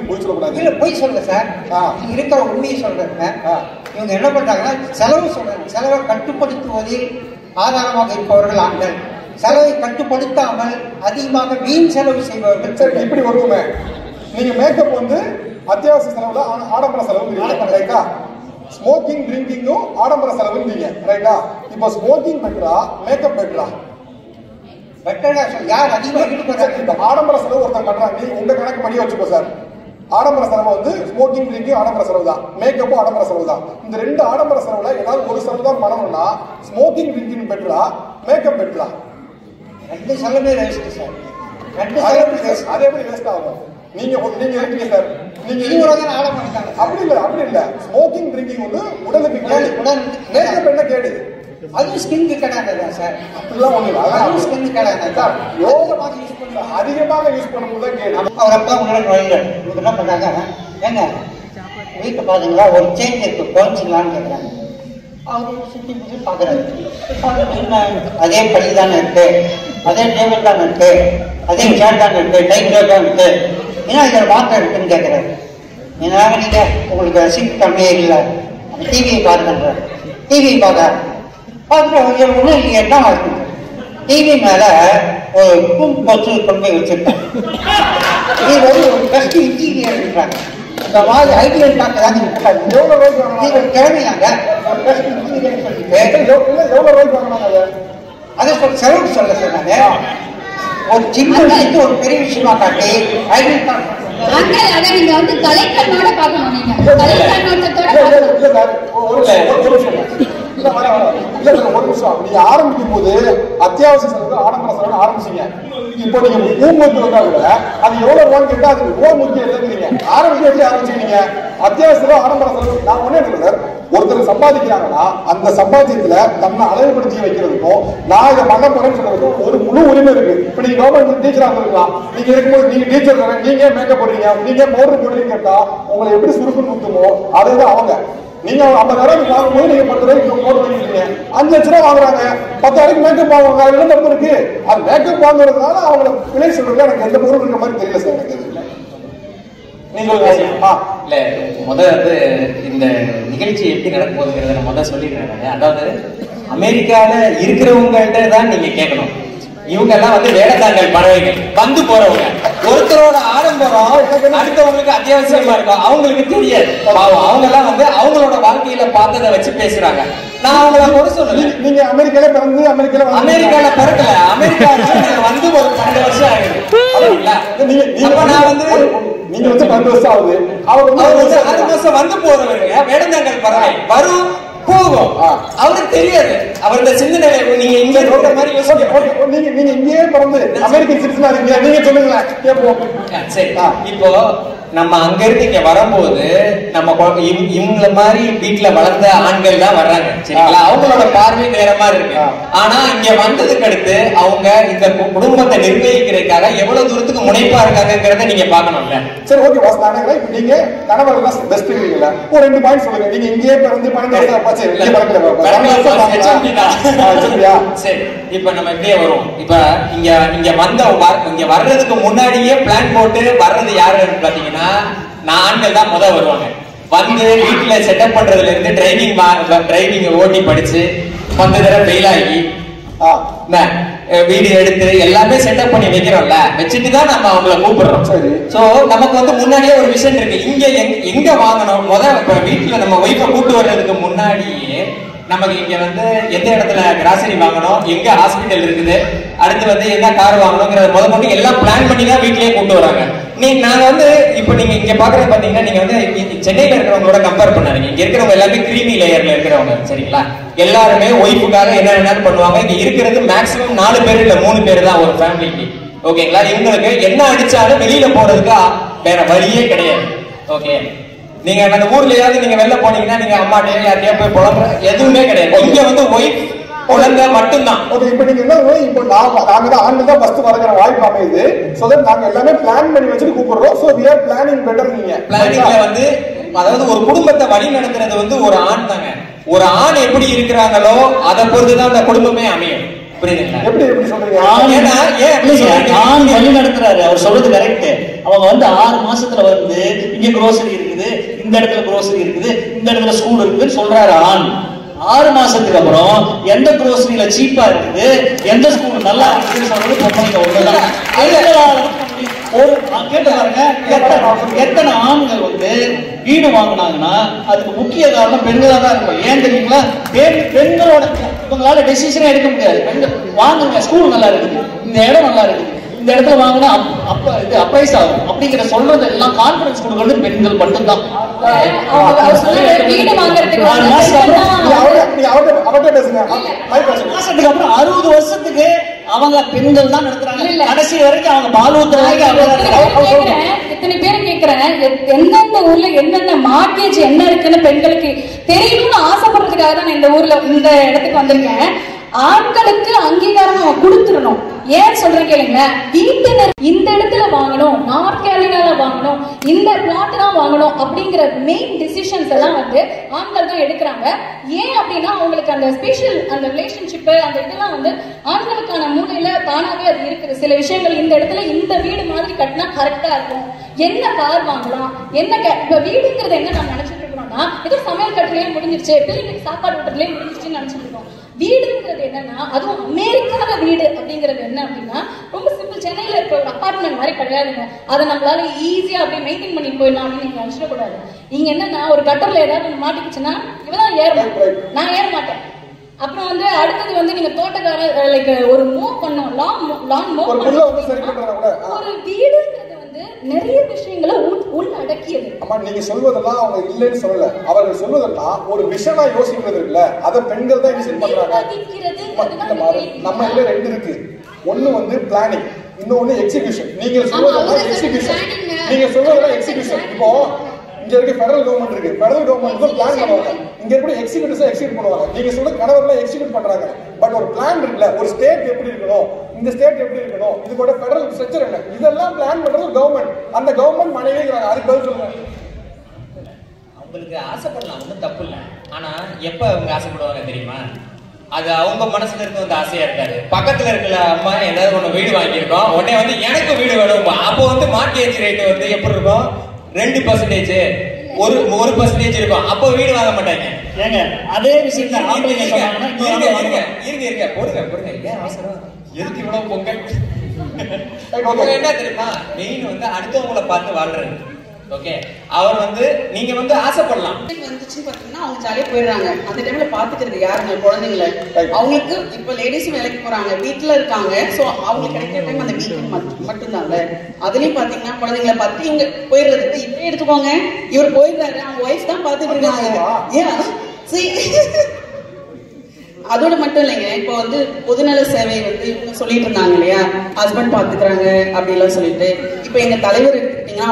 பொய் சொல்லக்கூடாது. இல்ல, பொய் சொல்ல சார், இருக்கிற உண்மையை சொல்றேன். இவங்க என்ன பண்றாங்கன்னா செலவு சொல்றாங்க. செலவை கட்டுப்படுத்துவதில் ஆதாரமாக இருப்பவர்கள் ஆண்கள், செலவை கட்டுப்படுத்தாமல் அதிகமாக வீண் செலவு செய்பவர்கள். சரி, இப்படி வருவோமே, நீங்க மேக்கப் வந்து அத்தியாவசிய செலவுல ஆடம்பர செலவு ரைட்டா? ஸ்மோக்கிங் ட்ரிங்கிங்கும் ஆடம்பர செலவுங்க ரைட்டா? இப்ப ஸ்மோக்கிங் பெட்டரா, மேக்கப் பெட்டரா? யார் அதிகமாக ஆடம்பர செலவு ஒருத்தர் பண்றாங்க, உங்க கணக்கு பண்ணியே வச்சுக்கோ சார். ஆடம்பர செலவு வந்து ஸ்மோக்கிங் ட்ரிங்கிங் ஆடம்பர செலவு தான், மேக்கப்பும் ஆடம்பர செலவு தான். இந்த ரெண்டு ஆடம்பர செலவுல ஏதாவது ஒரு செலவு தான் பண்ணணும்னா ஸ்மோக்கிங் ட்ரிங்கிங் பெட்டரா, மேக்கப் பெட்டரா? ரெண்டு செலவே வேஸ்ட் சார். அது எப்படி வேஸ்ட் ஆகும்? நீங்க இருக்கீங்க சார், நீங்க அப்படி இல்ல. ஸ்மோக்கிங் ட்ரிங்கிங் வந்து உடலுக்கு மேக்கப் என்ன கேடு? அது ஸ்கின்க்கு கிடையாது சார். அப்படிலாம் ஒண்ணு இல்ல, ஸ்கின் கிடையாது சார். அதிகமாக யூஸ் பண்ணும்போது தான் கேடு. அவர் அப்பா உங்களுக்கு வழிங்க என்ன பண்றாங்க, ஏங்க வீட்டை பாத்தீங்களா, ஒரு சேஞ்ச் இருக்கு, குறைச்சிக்கலான்னு கேட்கறாங்க. அவரு சுத்தி சுத்தி பாக்குறாரு, அதே பள்ளி தானே இருக்கு, அதே டேபிள் தானே இருக்கு, அதே சேர் தானே இருக்கு, டைம் தான் இருக்கு, ஏன்னா இதுல மாற்றம் இருக்குன்னு கேட்கறாரு. ஏன்னா நீங்க உங்களுக்கு ரசிப்பு கம்மியே இல்லை, டிவியை பாருங்க, டிவி பார்க்க ஒன்றும் இல்லையே, என்ன இருக்கு டிவி மேல ஒரு பூம்பொச்சு கொண்டு போய் வச்சிருக்காங்க. இது வந்து ஒரு பெஸ்ட் இன்டீரியர் இருக்காங்க. இந்த மாதிரி ஐடியல் கிழமையாங்க ஒரு பெஸ்ட் இன்டீரியர் சொல்லிட்டு எவ்வளவு ரூபாய்க்கு வாங்கினாங்க? அதை செலவு சொல்ல சொன்னாங்க. ஒரு சின்ன ஒரு பெரிய விஷயமா காட்டி ஐடியல் அதை நீங்க வந்து தலைக்கண்ணோட பார்க்கணும். நீங்க தலைக்கண்ணோட்டத்தோட ஒரு நிமிஷம், நீங்க ஆரம்பிக்கும் போது அத்தியாவசிய செலவு ஆடம்பர செலவு ஆரம்பிச்சீங்க. இப்போ நீங்க ஊமுக்கு வந்தா கூட அது எவ்வளவு ரூபான்னு கேட்டா அது ரூபா முக்கியம் இல்லைங்கிறீங்க. எப்படி ஆரம்பிச்சீங்க? அத்தியாவசிய செலவு ஆடம்பர செலவு. நான் ஒண்ணே இல்லை சார், ஒருத்தர் சம்பாதிக்கிறாங்கன்னா அந்த சம்பாத்தியத்துல தன்னை அளவுபடுத்தி வைக்கிறதுக்கும் நான் இதை பண்ண போறேன்னு சொல்றதுக்கும் ஒரு முழு உரிமை இருக்கு. இப்ப நீங்க கவர்மெண்ட் டீச்சரா இருக்கலாம், நீங்க இருக்கும்போது நீங்க டீச்சர் நீங்க மேக்கப் போடுறீங்க, நீங்க பவுடர் போடுறீங்க கேட்டா உங்களை எப்படி சுருக்குன்னு ஊத்துமோ அதுதான் அவங்க. நீங்க 50,000 வாங்கும்போது நீங்க 10 ரூபாய்க்கு போட்டு வாங்கிருக்கீங்க, 5 லட்ச ரூபாய் வாங்குறாங்க, 10,000 மேக்கப் வாங்குவாங்க. அதுல என்ன தப்பு இருக்கு? அது மேக்கப் வாங்குறதுனால அவங்களை விலை சொல்றதுல எனக்கு எந்த பொருள் இருக்க மாதிரி தெரியல சார். எனக்கு இல்ல முதல் வந்து இந்த நிகழ்ச்சி எப்படி நடக்க போகுதுங்கிறத நான் முதல் சொல்லிடுறேன். அதாவது அமெரிக்கால இருக்கிறவங்கள்ட்ட தான் நீங்க கேட்கணும். இவங்க எல்லாம் வந்து வேடத்தாங்கல் பறவைகள், வந்து போறவங்க. ஒருத்தர் ஒருத்தரோட ஆடம்பரம் அடுத்தவங்களுக்கு அத்தியாவசியமா இருக்கும், அவங்களுக்கு தெரியாது. அவங்க எல்லாம் வந்து அவங்களோட வாழ்க்கையில பார்த்ததை வச்சு பேசுறாங்க. நான் அவங்கள கூட சொல்லல. நீங்க அமெரிக்கால பிறந்து அமெரிக்கால பிறக்கல, அமெரிக்காவுக்கு வந்து ஒரு 12 வருஷம் ஆகுது. நான் வந்து நீங்க வந்து 12 வருஷம் ஆகுது, அவர் 6 வருஷம் வந்து போறவருங்க. வேடந்தாங்கல் பறவை வரும் போகும், அவருக்கு தெரியாது. அவர் இந்த சிந்தனை நீங்க இங்க சொல்ற மாதிரி நீங்க இங்கேயே பிறந்து அமெரிக்கன் சிட்டிசனா இருக்கீங்க, நீங்க சொல்லுங்களேன் கேட்போம். சரி, இப்போ நம்ம அங்க இருந்து இங்க வரும்போது நம்ம இவங்கள மாதிரி வீட்டுல வளர்ந்த ஆண்கள் தான் வர்றாங்க, சரிங்களா? அவங்களோட பார்வை வேற மாதிரி இருக்கு. ஆனா இங்க வந்ததுக்கு அடுத்து அவங்க இந்த குடும்பத்தை நிர்ணயிக்கிறதுக்காக எவ்வளவு தூரத்துக்கு முனைப்பா இருக்காங்கிறத நீங்க பாக்கணும்ல. சரி, ஓகே வாஸ், நான் இப்ப நீங்க கணவர் தான் பெஸ்ட் இருக்கீங்களா? ஒரு 2 பாயிண்ட் சொல்லுங்க. நீங்க இங்கேயே பிறந்து 12 வருஷம் ஆச்சு, இங்க பறக்கல. சரி, இப்ப நம்ம இப்படியே வருவோம். இப்ப இங்க வர்றதுக்கு முன்னாடியே பிளான் போட்டு வர்றது யாருன்னு பாத்தீங்கன்னா நான் ஆண்கள் தான் முதல் வருவாங்க. வந்து வீட்டுல செட்டப் பண்றதுல இருந்து டிரைவிங் ஓட்டி படிச்சு 10 தடவை ஃபெயில் ஆகி வீடியோ எடுத்து எல்லாமே செட்டப் பண்ணி வைக்கிறோம்ல, வச்சுட்டு தான் நம்ம அவங்கள கூப்பிடுறோம். சோ நமக்கு வந்து முன்னாடியே ஒரு விஷன் இருக்கு. இங்க எங்க வாங்கணும் முதல் வீட்டுல நம்ம ஒய்ஃபை கூட்டு வர்றதுக்கு முன்னாடியே நமக்கு இங்க வந்து எந்த இடத்துல கிராசரி வாங்கணும், எங்க ஹாஸ்பிட்டல் இருக்குது, அடுத்து வந்து என்ன கார் வாங்கணுங்கிறத முதல் கொண்டு எல்லாம் பிளான் பண்ணி தான் வீட்லயே கூட்டு வராங்க. நாங்க வந்து இப்ப நீங்க இங்க பாக்குறது பாத்தீங்கன்னா நீங்க வந்து சென்னையில இருக்கிறவங்களோட கம்பேர் பண்ணாதீங்க. இங்க இருக்கிறவங்க எல்லாமே கிரீமி லேயர்ல இருக்கிறவங்க, சரிங்களா? எல்லாருமே ஒய்ஃபுக்காக என்ன வேணாலும் பண்ணுவாங்க. இங்க இருக்கிறது மேக்சிமம் 4 பேர் இல்ல 3 பேர் தான் ஒரு ஃபேமிலிக்கு, ஓகேங்களா? இவங்களுக்கு என்ன அடிச்சாலும் வெளியில போறதுக்கு வேற வழியே கிடையாது. ஓகே, நீங்க அந்த ஊர்லயாவது நீங்க வெளில போனீங்கன்னா நீங்க அம்மாட்டையோ யார்ட்டையோ போய் புலம்புற எதுவுமே கிடையாது. இங்க வந்து ஒய்ஃப் குழந்தை மட்டும்தான். ஓகே, இப்போ நீங்க என்ன இப்போ நாங்க தான் ஆண்கள் தான் ஃபர்ஸ்ட் வரக்கிற வாய்ப்பு அமையுது. சோ தட் நாங்க எல்லாமே பிளான் பண்ணி வச்சுட்டு கூப்பிடுறோம். So we are planning better. நீங்க பிளானிங்ல வந்து அதாவது ஒரு குடும்பத்தை வழி நடத்துறது வந்து ஒரு ஆண் தாங்க. ஒரு ஆண் எப்படி இருக்கிறாங்களோ அதை பொறுத்து தான் அந்த குடும்பமே அமையும். புரியுதுங்களா? எப்படி சொல்றீங்க? ஆண் வழி நடத்துறாரு, அவர் சொல்றது கரெக்ட். அவங்க வந்து 6 மாசத்துல வந்து இங்க குரோசரி இருக்குது, இந்த இடத்துல குரோசரி இருக்குது, இந்த இடத்துல ஸ்கூல் இருக்குன்னு சொல்றாரு ஆண். 6 மாசத்துக்கு அப்புறம் எந்த குரோசரியில சீப்பா இருக்குது, எந்த ஸ்கூல் நல்லா இருக்குன்னு சொல்றது பொம்பளைங்க ஒண்ணுதான். ஒரு கேட்டு பாருங்க, எத்தனை ஆண்கள் வந்து வீடு வாங்கினாங்கன்னா அதுக்கு முக்கிய காரணம் பெண்களா தான் இருக்கும். ஏன் தெரியுங்களா? பெண்களோட இவங்களால டெசிஷனே எடுக்க முடியாது. பெண்கள் வாங்குங்க, ஸ்கூல் நல்லா இருக்குது, இந்த இடம் நல்லா இருக்குது, இந்த இடத்துல வாங்கினா அப்ரைஸ் ஆகும் அப்படிங்கிற சொல்றது எல்லாம் கான்பிடன்ஸ் கொடுக்கறது பெண்கள் மட்டும்தான். வீடு வாங்குறதுக்கு 6 மாசத்துக்கு அப்புறம் 60 வருஷத்துக்கு அவங்க பெண்கள் தான் நடத்துறாங்க. கடைசி வரைக்கும் அவங்க பால் ஊத்துற வரைக்கும். இத்தனை பேர் கேக்குறேன், எந்தெந்த ஊர்ல என்னென்ன மார்க்கேஜ் என்ன இருக்குன்னு பெண்களுக்கு தெரியணும்னு ஆசைப்படுறதுக்காக தான் இந்த ஊர்ல இந்த இடத்துக்கு வந்திருக்கேன். ஆண்களுக்கு அங்கீகாரம் நம்ம கொடுத்துடணும். ஏன் சொல்றேன் கேளுங்க, வீட்டினர் இந்த இடத்துல வாங்கணும், நார்த் கேரளால வாங்கணும், இந்த பிளாட் தான் வாங்கணும் அப்படிங்கிற மெயின் டிசிஷன்ஸ் எல்லாம் வந்து ஆண்கள் தான் எடுக்கிறாங்க. ஏன் அப்படின்னா அவங்களுக்கு அந்த ஸ்பெஷல் அந்த ரிலேஷன்ஷிப் அந்த இதெல்லாம் வந்து ஆண்களுக்கான மூலையில தானாவே அது இருக்குது. சில விஷயங்கள் இந்த இடத்துல இந்த வீடு மாதிரி கட்டினா கரெக்டா இருக்கும், என்ன கார் வாங்கலாம், என்ன இப்ப வீடுங்கிறது என்ன நம்ம நினைச்சிட்டு இருக்கிறோம்னா ஏதோ சமையல் கட்டுலயே முடிஞ்சிருச்சு, பிள்ளைங்களுக்கு சாப்பாடு விட்டுலயே முடிஞ்சிருச்சுன்னு நினைச்சிட்டு இருக்கோம். வீடுங்கிறது என்னன்னா, அதுவும் அமெரிக்கால வீடு அப்படிங்கிறது என்ன அப்படின்னா ரொம்ப சிம்பிள். சென்னையில இருக்க ஒரு அபார்ட்மெண்ட் மாதிரி கிடையாதுங்க. அதை நம்மளால ஈஸியா அப்படியே மெயின்டைன் பண்ணி போயிடலாம் அப்படின்னு நீங்க நினைச்சிடக்கூடாது. இங்க என்னன்னா ஒரு கட்டர்ல ஏதாவது மாட்டிக்கிச்சுன்னா இவதான் ஏறலாம், நான் ஏற மாட்டேன். அப்புறம் வந்து அடுத்தது வந்து நீங்க தோட்டக்கார லைக் ஒரு மூவ் பண்ணோம், லான் மூவ் ஒரு வீடுங்கிறது வந்து நிறைய விஷயங்களை உள்ளடக்கியது. அம்மா நீங்க சொல்வதெல்லாம் அவங்க இல்லைன்னு சொல்லல, அவர்கள் சொல்வதெல்லாம் ஒரு விஷனா யோசிக்கிறது இருக்குல்ல, அதை பெண்கள் தான் டிசைட் பண்றாங்க. நம்ம இதுல 2 இருக்கு. ஒண்ணு வந்து பிளானிங், இன்னொன்னு எக்ஸிகியூஷன். நீங்க சொல்வதெல்லாம் எக்ஸிகியூஷன், நீங்க சொல்வதெல்லாம் எக்ஸிகியூஷன். இப்போ இங்க இருக்க ஃபெடரல் கவர்மெண்ட் இருக்கு, ஃபெடரல் கவர்மெண்ட் தான் பிளான் பண்ணுவாங்க, இங்க இருக்க எக்ஸிகியூட்டிவ்ஸ் எக்ஸிக்யூட் பண்ணுவாங்க. நீங்க சொல்ற கணவர்லாம் எக்ஸிக்யூட் பண்றாங்க. பட் ஒரு பிளான் இருக்குல்ல, ஒரு ஸ்டேட் எப்படி இருக்கணும், இந்த ஸ்டேட் எப்படி இருக்கணும், இதுவோட ஃபெடரல் ஸ்ட்ரக்சர் என்ன, இதெல்லாம் பிளான் பண்றது கவர்மெண்ட். அந்த கவர்மெண்ட் மனைவிங்கிறாங்க. அதுக்கு பதில் சொல்லுங்க. அவங்களுக்கு ஆசைப்படலாம், ஒன்றும் தப்பு இல்லை. ஆனா எப்ப அவங்க ஆசைப்படுவாங்க தெரியுமா? அது அவங்க மனசுல இருக்க வந்து ஆசையா இருக்காது. பக்கத்துல இருக்கிற அம்மா ஏதாவது ஒண்ணு வீடு வாங்கியிருக்கோம், உடனே வந்து எனக்கு வீடு வேணும். அப்போ வந்து மார்க்கேஜ் ரேட் வந்து எப்படி இருக்கும்? 2% 1% இருக்கும். அப்போ வீடு வாங்க மாட்டாங்க. ஏங்க அதே விஷயம் தான் ஆம்பளைங்க சொன்னாங்கன்னா இருங்க போடுங்க. ஏன் அவசரம்? எதுக்கு இவ்வளவு பொங்கல்? என்ன தெரியுமா, மெயின் வந்து அடுத்தவங்களை பார்த்து வாழ்றது. ஓகே, அவர் வந்து நீங்க வந்து ஆசைப்படலாம் வந்துச்சு பாத்தீங்கன்னா அவங்க ஜாலியா போயிடுறாங்க. அந்த டைம்ல பாத்துக்கிறது யாருங்க? குழந்தைங்கள. அவங்களுக்கு இப்ப லேடிஸும் வேலைக்கு போறாங்க, வீட்டுல இருக்காங்க. சோ அவங்களுக்கு கிடைக்கிற டைம் அந்த வீக்கெண்ட் மட்டும்தாங்க. அதுலயும் பாத்தீங்கன்னா குழந்தைங்களை பார்த்து இங்க போயிடுறது. இப்ப எடுத்துக்கோங்க, இவர் போயிடுறாரு, அவங்க ஒய்ஃப் தான் பாத்துட்டு இருக்காங்க. ஏன் அதோட மட்டும் இல்லைங்க, இப்போ வந்து பொதுநல சேவை வந்து இவங்க சொல்லிட்டு இருந்தாங்க இல்லையா, ஹஸ்பண்ட் பாத்துக்கிறாங்க அப்படி எல்லாம் சொல்லிட்டு. இப்ப எங்க தலைவர் எடுத்துக்கிட்டீங்கன்னா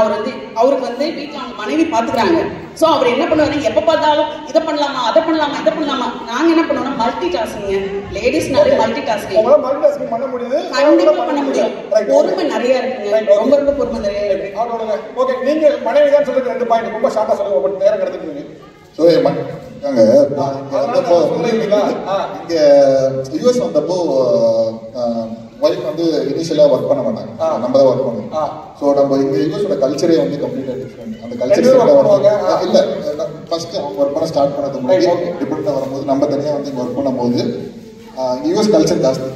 அவருக்கு வந்து வீட்டுல அவங்க மனைவி பாத்துக்கிறாங்க. சோ அவர் என்ன பண்ணுவாரு, எப்ப பார்த்தாலும் இதை பண்ணலாமா அதை பண்ணலாமா இதை பண்ணலாமா. நாங்க என்ன பண்ணுவோம்னா மல்டி டாஸ்கிங்க. லேடிஸ்னாலே மல்டி டாஸ்கிங் பண்ண முடியுது, கண்டிப்பா பண்ண முடியும். பொறுமை நிறைய இருக்குங்க, ரொம்ப ரொம்ப பொறுமை நிறைய இருக்கு. ஓகே, நீங்க மனைவி தான் சொல்றது 2 பாயிண்ட் ரொம்ப ஷார்ட்டா சொல்லுங்க, நேரம் எடுத்துக்கீங்க. இங்க யூஎஸ் வந்தப்போ ஒய்ஃப் வந்து இனிஷியலா ஒர்க் பண்ண மாட்டாங்க, நம்ம தான் ஒர்க் பண்ணுவோம். ஸோ நம்ம இங்க யூஎஸோட கல்ச்சரே வந்து கம்ப்ளீட்டா டிஃப்ரெண்ட். அந்த கல்ச்சர் இல்ல, ஃபர்ஸ்ட் அவங்க ஒர்க் பண்ண ஸ்டார்ட் பண்ணது முன்னாடி டிஃப்ரெண்டா வரும்போது நம்ம தனியா வந்து இங்க ஒர்க் பண்ணும்போது யூஎஸ் கல்ச்சர் ஜாஸ்தி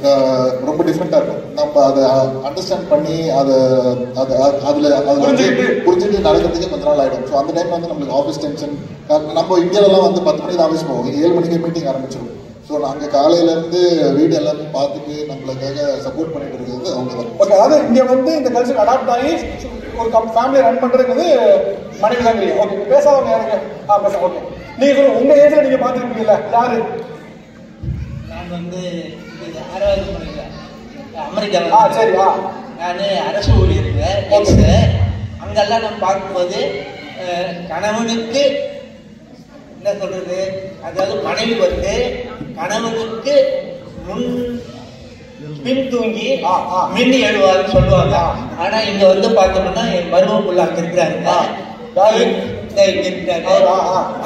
ரொம்ப டிஃப்ரெண்டா இருக்கும். நம்ம அதை அண்டர்ஸ்டாண்ட் பண்ணி அதுல புரிஞ்சுட்டு நடக்கிறதுக்கு கொஞ்ச நாள் ஆயிடும். ஸோ அந்த டைம்ல வந்து நம்மளுக்கு ஆஃபீஸ் டென்ஷன். நம்ம இந்தியாவிலாம் வந்து 10 மணிக்கு ஆஃபீஸ் போவோம், 7 மணிக்கு மீட்டிங் ஆரம்பிச்சிடும். ஸோ நாங்கள் காலையில இருந்து வீடு எல்லாமே பார்த்துட்டு நம்மளுக்காக சப்போர்ட் பண்ணிட்டு இருக்கிறது அவங்க தான். ஓகே, அதாவது இங்க வந்து இந்த கல்ச்சர் அடாப்ட் ஆகி ஒரு ஃபேமிலி ரன் பண்றதுங்கிறது மனைவி தான் தெரியும். ஓகே, பேசாதவங்க யாருங்க? பேச. ஓகே, நீங்க சொல்லுங்க, உங்க ஏஜ்ல நீங்க பார்த்துருக்கீங்கல்ல, யாரு? நான் வந்து 6வது முறையில் அமெரிக்கா. சரி. நான் அரசு ஊழியருங்க. அங்கெல்லாம் நான் பார்க்கும்போது கணவனுக்கு என்ன சொல்றது, அதாவது மனைவி வந்து கணவனுக்கு பின் தூங்கி மின் எழுவாருன்னு சொல்லுவாங்க. ஆனா இங்க வந்து பார்த்தோம்னா என் மருமக்குள்ள அங்க இருக்கிறாருங்க.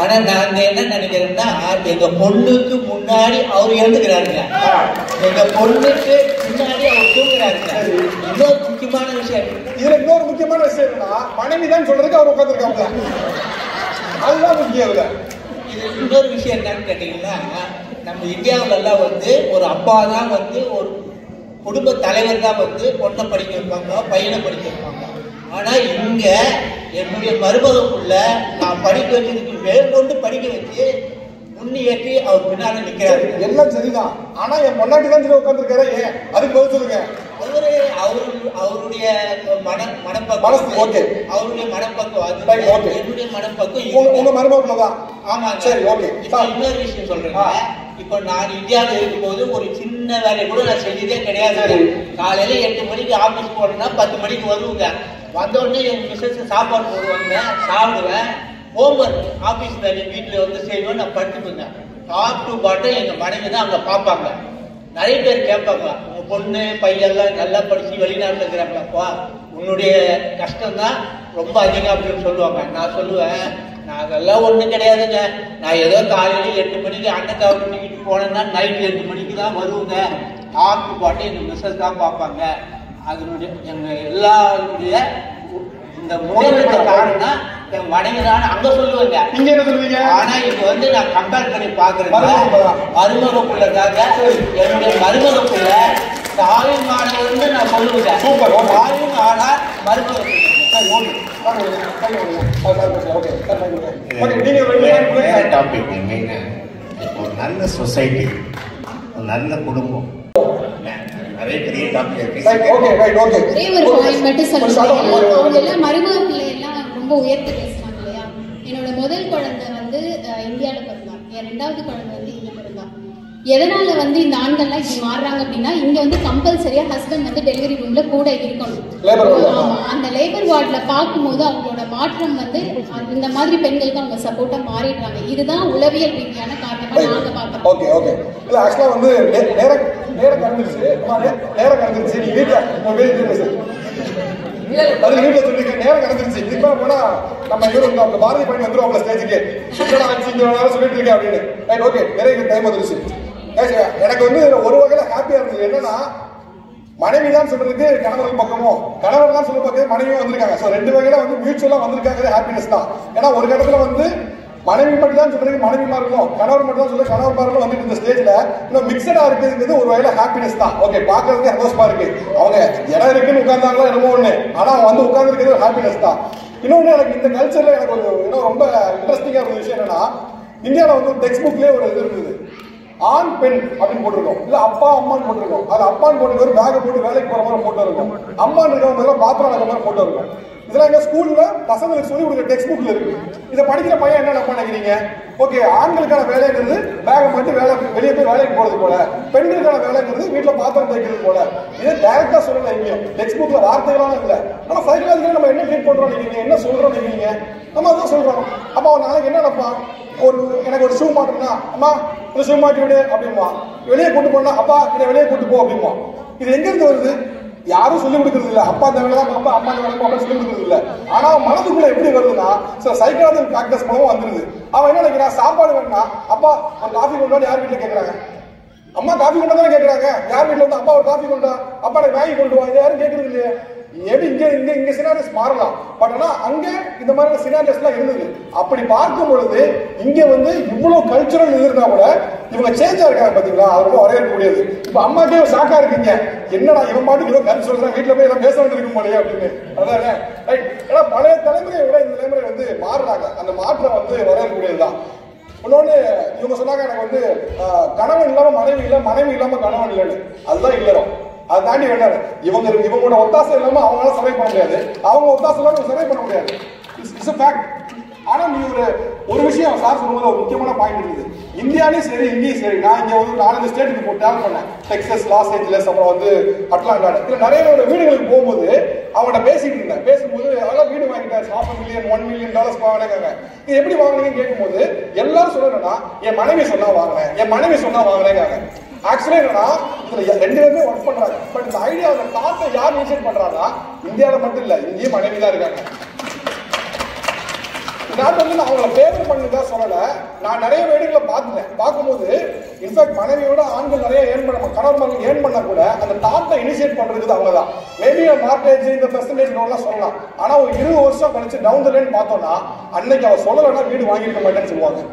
ஆனா நாங்க என்ன நினைக்கிறோம்னா, எங்க பொண்ணுக்கு முன்னாடி அவர் இறந்துக்கிறாருங்க, எங்க பொண்ணுக்கு முன்னாடி அவர் தூங்குறாருங்க. இன்னொரு முக்கியமான விஷயம், இதுல இன்னொரு முக்கியமான விஷயம் என்னன்னா, மனைவி தான் சொல்றதுக்கு அவர் உட்காந்துருக்காங்க, அதுதான் முக்கியம். இது இன்னொரு விஷயம் என்னன்னு கேட்டீங்கன்னா, நம்ம இந்தியாவில எல்லாம் வந்து ஒரு அப்பா தான் வந்து ஒரு குடும்ப தலைவர் தான் வந்து பொண்ணை படிக்க வைப்பாங்க, பையனை படிக்க வைப்பாங்க. ஆனா இங்க என்னுடைய மருமகக்குள்ள நான் படிக்க வச்சதுக்கு மேற்கொண்டு படிக்க வச்சு முன்னியேற்றி அவர் பின்னால நிக்கிறாரு. எல்லாம் சரிதான், ஆனா என் பொண்டாட்டி தான் சொல்லி உட்காந்துருக்காரு. ஏன்? அதுக்கு பதில் சொல்லுங்க. அவருடைய மனப்பக்குவம், ஓகே, அவருடைய மனப்பக்குவம், என்னுடைய மனப்பக்குவம் உங்க மருமகக்குள்ளதான். ஆமாங்க, சரி, ஓகே. இன்னொரு விஷயம் சொல்றேன். இப்போ நான் இந்தியாவில் இருக்கும்போது ஒரு சின்ன வேலையை கூட நான் செஞ்சதே கிடையாது. காலையில 8 மணிக்கு ஆபீஸ் போனேன்னா 10 மணிக்கு வருவாங்க. வந்த உடனே எங்க மிஸ்ஸஸ் சாப்பாடு போடுவாங்க, சாப்பிடுவேன். ஹோம்ஒர்க் ஆபீஸ் வேலையை வீட்டுல வந்து செய்வேன், நான் படுத்துக்குங்க. டாப் டு பாட்டம் எங்க மனைவி தான் அங்க பார்ப்பாங்க. நிறைய பேர் கேட்பாங்க, உங்க பொண்ணு பையெல்லாம் நல்லா படிச்சு வெளிநாட்டுல இருக்கிறாங்களாப்பா, உன்னுடைய கஷ்டம் தான் ரொம்ப அதிகம் அப்படின்னு சொல்லுவாங்க. நான் சொல்லுவேன், நான் அதெல்லாம் ஒண்ணும் கிடையாதுங்க. நான் ஏதோ காலையில 8 மணிக்கு அண்ணக்காவை பண்ணிக்கிட்டு போனேன்னா நைட் 8 மணிக்கு தான் வருவாங்க. ஆக்கு பாட்டு எங்க மிஸ்ஸஸ் தான் பார்ப்பாங்க. அதனுடைய எங்க எல்லாருடைய இந்த முறைகளுக்கு காரணம் என் மனைவி தான் அங்க சொல்லுவாங்க. நீங்க என்ன சொல்லுவீங்க? ஆனா இங்க வந்து நான் கம்பேர் பண்ணி பாக்குறேன். மருமகக்குள்ளதாக என்னுடைய மருமகக்குள்ள தாயும் ஆனது நான் சொல்லுவேன். சூப்பர். தாயும் ஆனா மருமகக்குள்ள ஒரு நல்ல சொசைட்டி, ஒரு நல்ல குடும்பம், நிறைய பெரிய டாபிக் இருக்கு. ஒரு பாயிண்ட் மட்டும் சொல்லுவாங்க. அவங்க எல்லாம் மருமக பிள்ளை எல்லாம் ரொம்ப உயர்த்தி பேசுவாங்க இல்லையா. என்னோட முதல் குழந்தை வந்து இந்தியாவில பிறந்தான், என் 2வது குழந்தை வந்து இங்க பிறந்தான். எதனால வந்து இந்த ஆண்கள்லாம் இப்படி மாறுறாங்க அப்படின்னா, இங்க வந்து கம்பல்சரியா ஹஸ்பண்ட் வந்து டெலிவரி ரூம்ல கூட இருக்கணும். ஆமா, அந்த லேபர் வார்ட்ல பார்க்கும்போது அவங்களோட மாற்றம் வந்து இந்த மாதிரி பெண்களுக்கு அவங்க சப்போர்ட்டா மாறிடுறாங்க. இதுதான் உளவியல் ரீதியான காரணமா நாங்க பார்க்கிறோம். Okay okay. இல்ல ஆக்சுவலா வந்து நேரம் கடந்துருச்சு. நீ வீட்டுல வீட்டுல சொல்லிருக்க நேரம் கடந்துருச்சு. இதுக்கு போனா நம்ம இவரு பாரதி பண்ணி வந்துருவோம் ஸ்டேஜுக்கு சொல்லிட்டு இருக்கேன் அப்படின்னு. ரைட், ஓகே, நிறைய டைம் வந்துருச்சு. எனக்கு வந்து ஒரு வகையில ஹாப்பியா இருந்தது என்னன்னா, மனைவி தான் சொல்றதுக்கு கணவர்கள் பக்கமும், கணவர் தான் சொல்ற பக்கம் மனைவியும் வந்திருக்காங்க. ஸோ 2 வகையில வந்து மியூச்சுவலா வந்திருக்காங்க. ஹாப்பினஸ் தான். ஏன்னா ஒரு இடத்துல வந்து மனைவி மட்டும் தான் சொல்றீங்க மனைவிமார்களும், கணவர் மட்டும் தான் சொல்றீங்க கணவர்மார்களும் வந்துட்டு இந்த ஸ்டேஜ்ல இன்னும் மிக்சடா இருக்குங்கிறது ஒரு வகையில ஹாப்பினஸ் தான். ஓகே, பாக்குறதுக்கு சந்தோஷமா இருக்கு. அவங்க இடம் இருக்குன்னு உட்கார்ந்தாங்களா என்னமோ ஒண்ணு, ஆனா அவங்க வந்து உட்கார்ந்து இருக்கிறது ஒரு ஹாப்பினஸ் தான். இன்னொன்னு எனக்கு இந்த கல்ச்சர்ல எனக்கு ஒரு ரொம்ப இன்ட்ரெஸ்டிங்கா ஒரு விஷயம் என்னன்னா, இந்தியாவில வந்து டெக்ஸ்ட் புக்லயே ஒரு இது இருக்குது, ஆண் பெண் அப்படின்னு போட்டிருக்கோம், இல்ல அப்பா அம்மான்னு போட்டிருக்கோம். அது அப்பான்னு போட்டு பேக போட்டு வேலைக்கு போற மாதிரி போட்டோ இருக்கும், அம்மான்னு இருக்கிறவங்க பாத்திரம் இருக்கிற மாதிரி போட்டோ இருக்கும். இதெல்லாம் எங்க ஸ்கூல்ல பசங்களுக்கு சொல்லி கொடுக்குற டெக்ஸ்ட் புக்ல இருக்கு. இதை படிக்கிற பையன் என்ன நினைக்கிறீங்க? ஓகே, ஆண்களுக்கான வேலைங்கிறது பேகை மட்டும் வெளியே போய் வேலைக்கு போறது போல, பெண்களுக்கான வேலைங்கிறது வீட்டுல பாத்திரம் தேய்க்கிறது போல. இதை டைரக்டா சொல்லல எங்கேயும், டெக்ஸ்ட் புக்ல வார்த்தைகளான இல்ல. ஆனா சைக்காலஜிக்கலா நம்ம என்ன ட்ரீட் பண்றோம் நினைக்கிறீங்க, என்ன சொல்றோம் நினைக்கிறீங்க? நம்ம அதான் சொல்றோம். அப்ப அவன் நாளைக்கு என்ன நினைப்பான், எனக்கு ஒரு ஷூ மாட்டோம்னா அம்மா இந்த ஷூ மாட்டி விடு அப்படிமா, வெளியே கூட்டு போனா அப்பா இதை வெளியே கூட்டு போ அப்படிமா. இது எங்க இருந்து வருது? யாரும் சொல்லிக் கொடுக்கறது இல்ல. அப்பா இந்த வேலை தான் பாப்பா, அம்மா இந்த வேலை பாப்பா சொல்லிக் கொடுக்கறது இல்ல. ஆனா அவன் மனதுக்குள்ள எப்படி வருதுன்னா சில சைக்காலஜிக்கல் பிராக்டிஸ் மூலமா வந்துருது. அவன் என்ன நினைக்கிறான், சாப்பாடு வேணும்னா அப்பா ஒரு காஃபி கொண்டு யார் வீட்டுல கேட்கறாங்க, அம்மா காஃபி கொண்டு தான் கேட்கறாங்க. யார் வீட்டுல வந்து அப்பா ஒரு காஃபி கொண்டா, அப்பா எனக்கு மேகி கொண்டு வா, யாரும் கேட்கறது இல்லையே. இங்க சினாரியஸ் மாறலாம், பட் ஆனா அங்க இந்த மாதிரி சினாரியஸ் எல்லாம் இருந்தது. அப்படி பார்க்கும் பொழுது இங்க வந்து இவ்வளவு கல்ச்சுரல் இருந்தா கூட இவங்க சேஞ்சா இருக்காங்க பாத்தீங்களா, அது ரொம்ப வரையக்கூடியது. இப்ப அம்மாக்கே ஷாக்கா இருக்கீங்க, என்னடா இவன் பாட்டுக்கு இவன் கருத்து சொல்றான், வீட்டுல போய் எல்லாம் பேச வேண்டியிருக்கும் போலயே அப்படின்னு. அதானே ரைட். ஏன்னா பழைய தலைமுறையை விட இந்த தலைமுறை வந்து மாறுறாங்க, அந்த மாற்றம் வந்து வரையக்கூடியதுதான். இன்னொன்னு இவங்க சொன்னாங்க, எனக்கு வந்து கணவன் இல்லாம மனைவி இல்ல, மனைவி இல்லாம கணவன் இல்லைன்னு. அதுதான் இல்லறம். அதை தாண்டி வேண்டாரு. இவங்களோட ஒத்தாசை இல்லாம அவங்களால சர்வை பண்ண முடியாது, அவங்க ஒத்தாசை இல்லாம சர்வை பண்ண முடியாது. It's a fact. ஆனா நீ ஒரு விஷயம் சார் சொல்லும்போது ஒரு முக்கியமான பாயிண்ட் இருக்குது. இந்தியாலையும் சரி இங்கேயும் சரி, நான் இங்க வந்து 4 ஸ்டேட்டுக்கு டிராவல் பண்ணேன், டெக்சஸ், லாஸ் ஏஞ்சலஸ், அப்புறம் வந்து அட்லாண்டா. இதுல நிறைய வீடுகளுக்கு போகும்போது அவங்கள்ட்ட பேசிட்டு இருந்தேன். பேசும்போது அதெல்லாம் வீடு வாங்கிட்டாரு, $500,000 $1 million வாங்கினாங்க. இது எப்படி வாங்கினீங்கன்னு கேட்கும்போது எல்லாரும் சொல்லணும்னா என் மனைவி சொன்னா வாங்கினேன், என் மனைவி சொன்னா வாங்கினேங்க. ஆக்சுவலி என்னன்னா இதுல 2 பேருமே ஒர்க் பண்றாங்க. பட் இந்த ஐடியா தாட்டை யார் இனிஷியேட் பண்றாங்கன்னா இந்தியாவில மட்டும் இல்ல, இங்கேயும் மனைவி தான் இருக்காங்க. நான் வந்து நான் அவங்களை ஃபேவர் பண்ணிதான் சொல்லல, நான் நிறைய வீடுகளை பார்த்துட்டேன். பார்க்கும்போது இன்ஃபேக்ட் மனைவியோட ஆண்கள் நிறைய கணவர்கள் ஏர்ன் பண்ண கூட அந்த தாட்டை இனிஷியேட் பண்றது அவங்க தான். மேபி மார்க்கேஜ் இந்த பெர்சன்டேஜ் லோன்லாம் சொல்லலாம். ஆனா ஒரு 20 வருஷம் கழிச்சு டவுன் த லைன் பார்த்தோம்னா அன்னைக்கு அவ சொல்லலைன்னா வீடு வாங்கிருக்க மாட்டேன்னு சொல்லுவாங்க.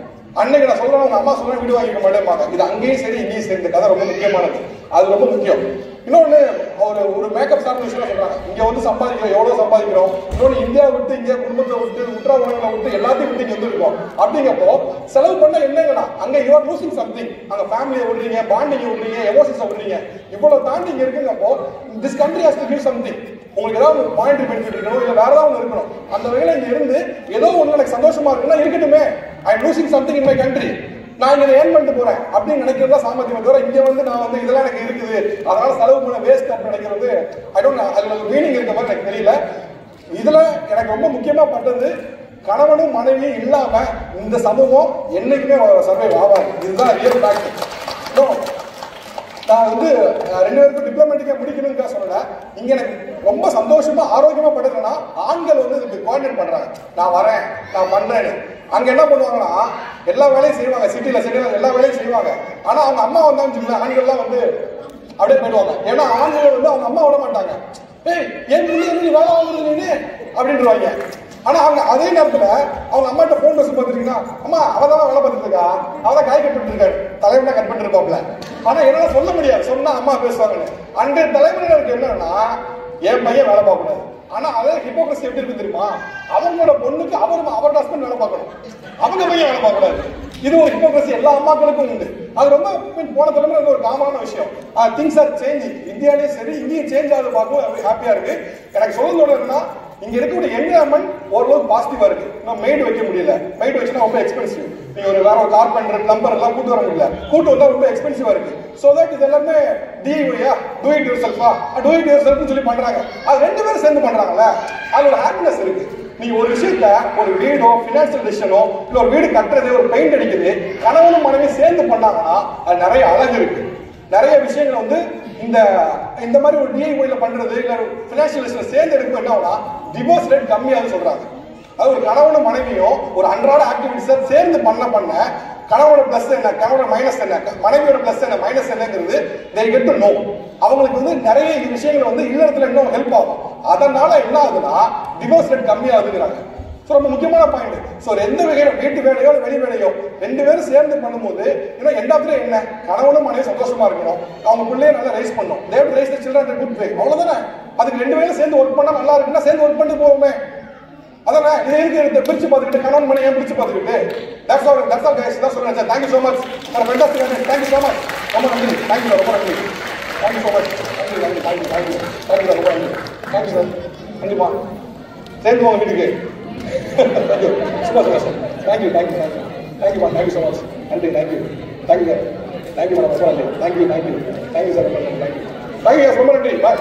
அன்னைக்கு நான் சொல்றேன், உங்க அம்மா சொல்றேன் வீடு வாங்கிக்க மாட்டேன். இது அங்கேயும் சரி இங்கேயும் சரி. இந்த கதை ரொம்ப முக்கியமானது, அது ரொம்ப முக்கியம். இன்னொன்னு ஒரு மேக்கப் சார்ந்த விஷயம் சொல்றாங்க, இங்க வந்து சம்பாதிக்கிறோம், எவ்வளவு சம்பாதிக்கிறோம். இன்னொன்னு இந்தியா விட்டு இங்க குடும்பத்தை விட்டு உற்றா உணவுகளை விட்டு எல்லாத்தையும் விட்டு இங்க வந்துருக்கோம். அப்படிங்கப்போ செலவு பண்ண என்னங்கன்னா அங்க யூ ஆர் லூசிங் சம்திங். அங்க ஃபேமிலியை விடுறீங்க, பாண்டிங்கை விடுறீங்க, எமோஷன்ஸை விடுறீங்க. இவ்வளவு தாண்டி இங்க இருக்குங்கப்போ this country has to give something. உங்களுக்கு ஏதாவது ஒரு பாயிண்ட் பெனிஃபிட் இருக்கணும், இல்ல வேற ஏதாவது ஒன்று இருக்கணும். அந்த வகையில இங்க இருந்து ஏதோ ஒண்ணு எனக்கு சந்தோஷமா இருக்குன்னா இருக்கட்டுமே, I am losing something in my country, நான் இதை ஏர்ன் பண்ணிட்டு போறேன் அப்படின்னு நினைக்கிறதா சாமர்த்தியம் தவிர இங்க வந்து நான் வந்து இதெல்லாம் எனக்கு இருக்குது அதனால செலவு பண்ண வேஸ்ட் அப்படின்னு நினைக்கிறது ஐ டோன்ட், அதுல ஒரு மீனிங் இருக்க மாதிரி எனக்கு தெரியல. இதுல எனக்கு ரொம்ப முக்கியமா பண்றது, கணவனும் மனைவியும் இல்லாம இந்த சமூகம் என்னைக்குமே சர்வைவ் ஆகாது. இதுதான் ரியல் ஃபேக்ட். நான் வந்து 2 பேருக்கும் டிப்ளமேட்டிக்கா முடிக்கணும்னு சொல்லல. இங்க எனக்கு ரொம்ப சந்தோஷமா ஆரோக்கியமா படுறேன்னா ஆண்கள் வந்து இதுக்கு கோஆர்டினேட் பண்றாங்க, நான் வரேன் நான் பண்றேன்னு. அங்க என்ன பண்ணுவாங்கன்னா எல்லா வேலையும் செய்வாங்க, சிட்டில எல்லா வேலையும் செய்வாங்க. ஆனா அவங்க அம்மா வந்தான்னு ஆண்கள்லாம் வந்து அப்படியே போயிடுவாங்க. ஏன்னா ஆண்கள் வந்து அவங்க அம்மா விட மாட்டாங்க. ஏய் என் பிள்ளை நீ வேலை வாங்குறது நீ அப்படின்றாங்க. ஆனா அவங்க அதே நேரத்துல அவங்க அம்மாட்ட போன் பேச பார்த்துட்டீங்கன்னா, அம்மா அவதான் வேலை பார்த்துட்டு இருக்கா, அவதான் காய் கட் பண்ணிட்டு இருக்காரு, தலைவனா கட் பண்ணிட்டு இருப்பாப்ல. ஆனா என்னால சொல்ல முடியாது, சொன்னா அம்மா பேசுவாங்கன்னு. அன்றைய தலைமுறைகளுக்கு என்னன்னா என் பையன் வேலை பார்க்கக்கூடாது. ஆனா அதே ஹிப்போக்ரசி எப்படி இருக்கு தெரியுமா, அவங்களோட பொண்ணுக்கு அவரோட ஹஸ்பண்ட் வேலை பார்க்கணும், அவங்க பையன் வேலை பார்க்கக்கூடாது. இது ஒரு ஹிப்போக்ரசி எல்லா அம்மாக்களுக்கும் உண்டு. அது ரொம்ப போன தலைமுறை ஒரு காமனான விஷயம். Things are changing. இந்தியாவிலேயும் சரி இங்கேயும் சேஞ்ச் ஆகுது பார்க்கும் ஹாப்பியா இருக்கு. எனக்கு சொல்ல என்னன்னா இங்க இருக்கக்கூடிய என்விரான்மெண்ட் ஓரளவுக்கு பாசிட்டிவா இருக்கு. நம்ம மெய்டு வைக்க முடியல, மெய்டு வச்சுன்னா ரொம்ப எக்ஸ்பென்சிவ். நீங்க ஒரு வேற ஒரு கார்பெண்டர் பிளம்பர் எல்லாம் கூட்டு வர முடியல, கூட்டு வந்தா ரொம்ப எக்ஸ்பென்சிவா இருக்கு. சோ தட் இது எல்லாமே டிஐஒய்யா, டூ இட் யுவர் செல்ஃபா, டூ இட் யுவர் செல்ஃப்னு சொல்லி பண்றாங்க. அது 2 பேரும் சேர்ந்து பண்றாங்கல்ல, அது ஒரு ஹாப்பினஸ் இருக்கு. நீங்க ஒரு விஷயத்த ஒரு வீடோ பினான்சியல் டிசிஷனோ இல்ல ஒரு வீடு கட்டுறது ஒரு பெயிண்ட் அடிக்குது கணவனும் மனைவியும் சேர்ந்து பண்ணாங்கன்னா அது நிறைய அழகு இருக்கு. நிறைய விஷயங்கள் வந்து இந்த மாதிரி ஒரு டிஐஒய்ல பண்றது இல்ல பினான்சியல் சேர்ந்து எடுக்கும் என்ன ஆகும்னா டிவோர்ஸ் ரேட் கம்மியாகுது சொல்றாங்க. அது ஒரு கணவனும் மனைவியும் ஒரு அன்றாட ஆக்டிவிட்டிஸை சேர்ந்து பண்ண கணவனோட பிளஸ் என்ன, கணவனோட மைனஸ் என்ன, மனைவியோட பிளஸ் என்ன, மைனஸ் என்னங்கிறது they get to know. அவங்களுக்கு வந்து நிறைய விஷயங்கள் வந்து இல்லறத்துல இன்னும் ஹெல்ப் ஆகும். அதனால என்ன ஆகுதுன்னா டிவோர்ஸ் ரேட் கம்மியாகுதுங்கிறாங்க. ஸோ ரொம்ப முக்கியமான பாயிண்ட். ஸோ எந்த வகையிலும் வீட்டு வேலையோ வெளி வேலையோ 2 பேரும் சேர்ந்து பண்ணும்போது இன்னும் எண்டாத்துல என்ன, கணவனும் மனைவி சந்தோஷமா இருக்கணும், அவங்க பிள்ளைய நல்லா ரைஸ் பண்ணணும். They have to rice the children in good way. அவ்வளவுதானே. அதுக்கு 2 பேரும் சேர்ந்து ஒர்க் பண்ணா நல்லா இருக்குன்னா சேர்ந்து ஒர்க் பண்ணிட்டு போவோமே. அதானே. இதை எதுக்கு பிரிச்சு பார்த்துக்கிட்டு கணவன் மனைவி ஏன் பிரிச்சு பார்த்துக்கிட்டு? That's all guys. தான் சொல்றேன் sir. Thank you so much for fantastic attention. Thank you so much. ரொம்ப நன்றி. Thank you sir. ரொம்ப நன்றி. Thank you so much. Thank you sir. ரொம்ப நன்றி. Thank you sir. கண்டிப்பா சேர்ந்து போங்க வீட்டுக்கு. தேங்க்யூ. Super sir. தேங்க்யூ மா. Thank you so much. நன்றி. Thank you sir. Thank you madam. ரொம்ப நன்றி. Thank you sir. ரொம்ப நன்றி. Thank you sir. ரொம்ப நன்றி. பாய்.